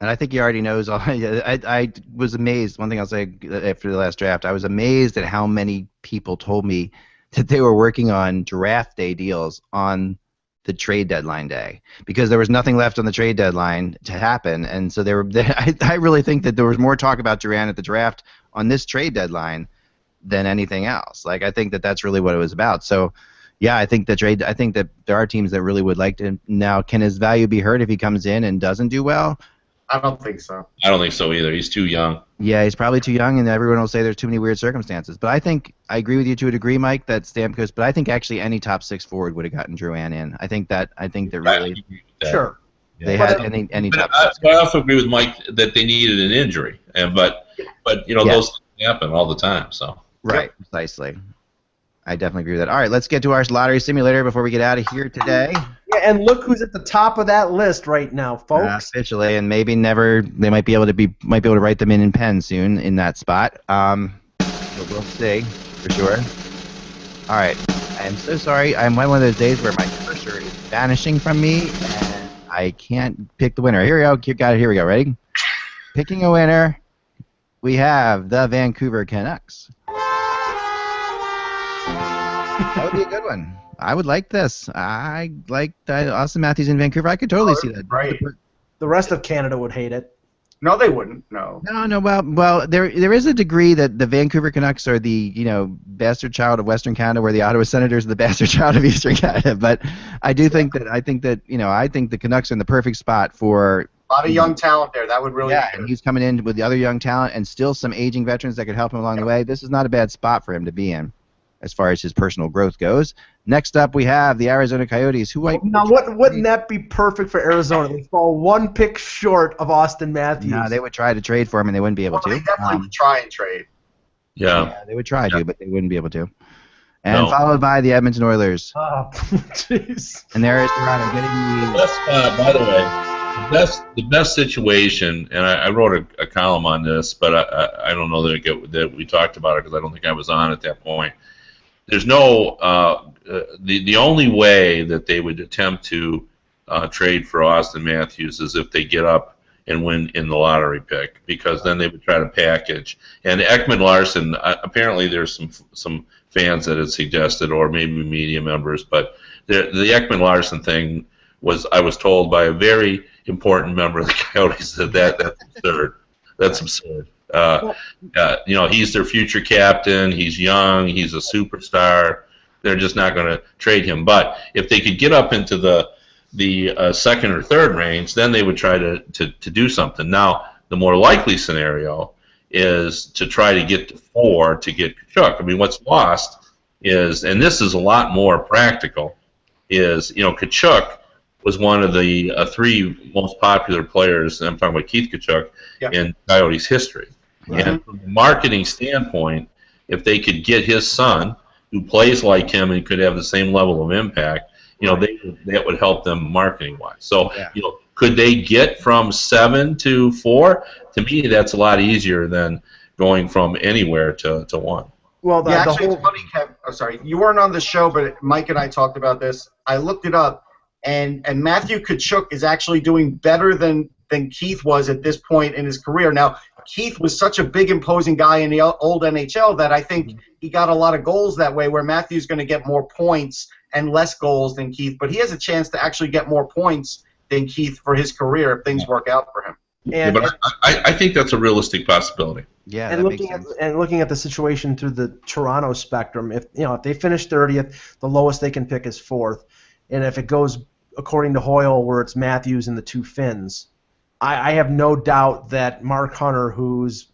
Speaker 1: And I think he already knows. I was amazed. One thing I'll say after the last draft, I was amazed at how many people told me that they were working on draft day deals on the trade deadline day, because there was nothing left on the trade deadline to happen, and so I really think that there was more talk about Duran at the draft on this trade deadline than anything else. Like, I think that that's really what it was about. So, yeah, I think that there are teams that really would like to. Now, can his value be hurt if he comes in and doesn't do well?
Speaker 3: I don't think so.
Speaker 4: I don't think so either. He's too young.
Speaker 1: Yeah, he's probably too young, and everyone will say there's too many weird circumstances. But I think I agree with you to a degree, Mike, that Stamkos. But I think actually any top 6 forward would have gotten Drouin in. I think that really
Speaker 2: sure.
Speaker 1: They had any top.
Speaker 4: I also agree with Mike that they needed an injury, but those things happen all the time. So
Speaker 1: right, precisely. I definitely agree with that. All right, let's get to our lottery simulator before we get out of here today.
Speaker 2: Yeah, and look who's at the top of that list right now, folks.
Speaker 1: Officially, and maybe never. They might be able to write them in pen soon in that spot. But we'll see for sure. All right, I am so sorry. I'm one of those days where my cursor is vanishing from me, and I can't pick the winner. Here we go. Got it. Here we go. Ready? Picking a winner. We have the Vancouver Canucks. That would be a good one. I would like this. I like Austin Matthews in Vancouver. I could totally see that.
Speaker 3: Right.
Speaker 2: The rest of Canada would hate it.
Speaker 3: No, they wouldn't. No.
Speaker 1: No. Well, there is a degree that the Vancouver Canucks are the bastard child of Western Canada, where the Ottawa Senators are the bastard child of Eastern Canada. But I think the Canucks are in the perfect spot for.
Speaker 3: A lot of young talent there. That would really.
Speaker 1: Yeah, and he's coming in with the other young talent and still some aging veterans that could help him along the way. This is not a bad spot for him to be in, as far as his personal growth goes. Next up, we have the Arizona Coyotes.
Speaker 2: Now, wouldn't that be perfect for Arizona? They fall one pick short of Austin Matthews.
Speaker 1: No, they would try to trade for him, and they wouldn't be able to.
Speaker 3: They definitely would try and trade.
Speaker 4: Yeah,
Speaker 1: they would try to, but they wouldn't be able to. And followed by the Edmonton Oilers.
Speaker 2: Oh, jeez.
Speaker 1: And there is Toronto getting the...
Speaker 4: by the way, the best situation, and I wrote a column on this, but I don't know that we talked about it because I don't think I was on at that point. There's no the only way that they would attempt to trade for Austin Matthews is if they get up and win in the lottery pick, because then they would try to package. And Ekman-Larsson, apparently there's some fans that had suggested, or maybe media members, but the Ekman-Larsson thing was, I was told by a very important member of the Coyotes that's absurd. That's absurd. He's their future captain. He's young. He's a superstar. They're just not going to trade him. But if they could get up into the second or third range, then they would try to do something. Now, the more likely scenario is to try to get to 4 to get Tkachuk. I mean, what's lost is, and this is a lot more practical, is, Tkachuk was one of the 3 most popular players, and I'm talking about Keith Tkachuk, in Coyotes history. Right. And from a marketing standpoint, if they could get his son, who plays like him and could have the same level of impact, that would help them marketing-wise. So, could they get from 7 to 4? To me, that's a lot easier than going from anywhere to 1.
Speaker 2: Well,
Speaker 3: it's funny, Kev. Oh, sorry, you weren't on the show, but Mike and I talked about this. I looked it up, and Matthew Tkachuk is actually doing better than Keith was at this point in his career. Now, Keith was such a big, imposing guy in the old NHL that I think he got a lot of goals that way, where Matthew's going to get more points and less goals than Keith. But he has a chance to actually get more points than Keith for his career if things work out for him.
Speaker 4: Yeah, but I think that's a realistic possibility.
Speaker 1: Yeah,
Speaker 2: and looking at the situation through the Toronto spectrum, if they finish 30th, the lowest they can pick is 4th, and if it goes according to Hoyle, where it's Matthews and the two Finns, I have no doubt that Mark Hunter, who's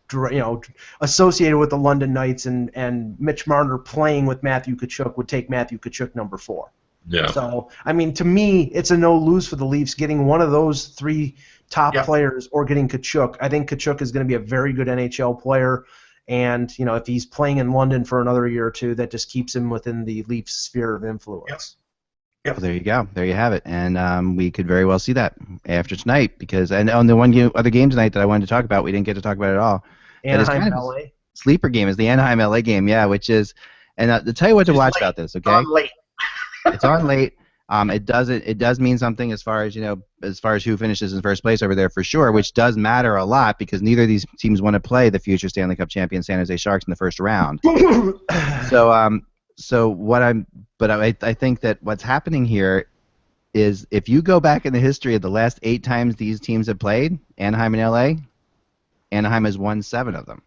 Speaker 2: associated with the London Knights, and Mitch Marner playing with Matthew Tkachuk, would take Matthew Tkachuk number 4.
Speaker 4: Yeah.
Speaker 2: So I mean, to me, it's a no lose for the Leafs getting one of those 3 top players or getting Tkachuk. I think Tkachuk is going to be a very good NHL player, and if he's playing in London for another year or two, that just keeps him within the Leafs sphere of influence.
Speaker 1: Well, there you go. There you have it. And we could very well see that after tonight, because on the other game tonight that I wanted to talk about, we didn't get to talk about it at all.
Speaker 2: Anaheim, LA.
Speaker 1: Sleeper game is the Anaheim LA game, which is, and to tell you what to watch about this, okay?
Speaker 3: It's on late.
Speaker 1: It's on late. It does mean something as far as who finishes in first place over there for sure, which does matter a lot because neither of these teams want to play the future Stanley Cup champion San Jose Sharks in the first round. I think that what's happening here is if you go back in the history of the last 8 times these teams have played, Anaheim and LA, Anaheim has won 7 of them.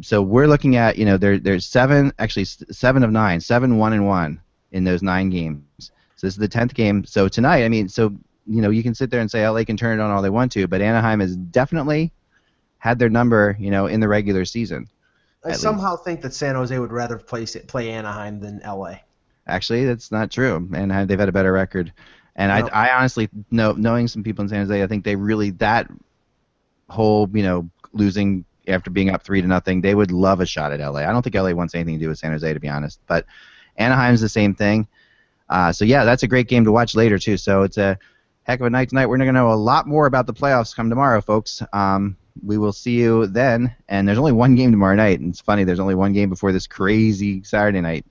Speaker 1: So we're looking at there's 7 of 9, 7-1-1 in those 9 games. So this is the 10th game. So tonight, you can sit there and say LA can turn it on all they want to, but Anaheim has definitely had their number, in the regular season.
Speaker 2: I somehow think that San Jose would rather play Anaheim than LA.
Speaker 1: Actually, that's not true. Anaheim, they've had a better record. And no. I honestly, knowing some people in San Jose, I think they really, that whole, losing after being up 3-0, they would love a shot at LA. I don't think LA wants anything to do with San Jose, to be honest. But Anaheim's the same thing. So that's a great game to watch later, too. So it's a heck of a night tonight. We're going to know a lot more about the playoffs come tomorrow, folks. We will see you then. And there's only one game tomorrow night. And it's funny, there's only one game before this crazy Saturday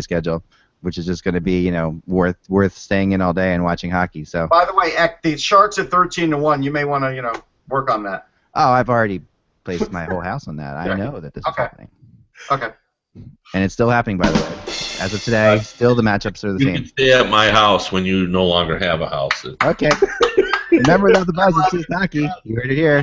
Speaker 1: schedule, which is just going to be, worth staying in all day and watching hockey. So.
Speaker 3: By the way, the Sharks are 13-1. You may want to, work on that.
Speaker 1: Oh, I've already placed my whole house on that. I know that this is happening.
Speaker 3: Okay.
Speaker 1: And it's still happening, by the way. As of today, still the matchups are the same.
Speaker 4: You can stay at my house when you no longer have a house.
Speaker 1: Okay. Remember that the buzz is just hockey. You heard it here.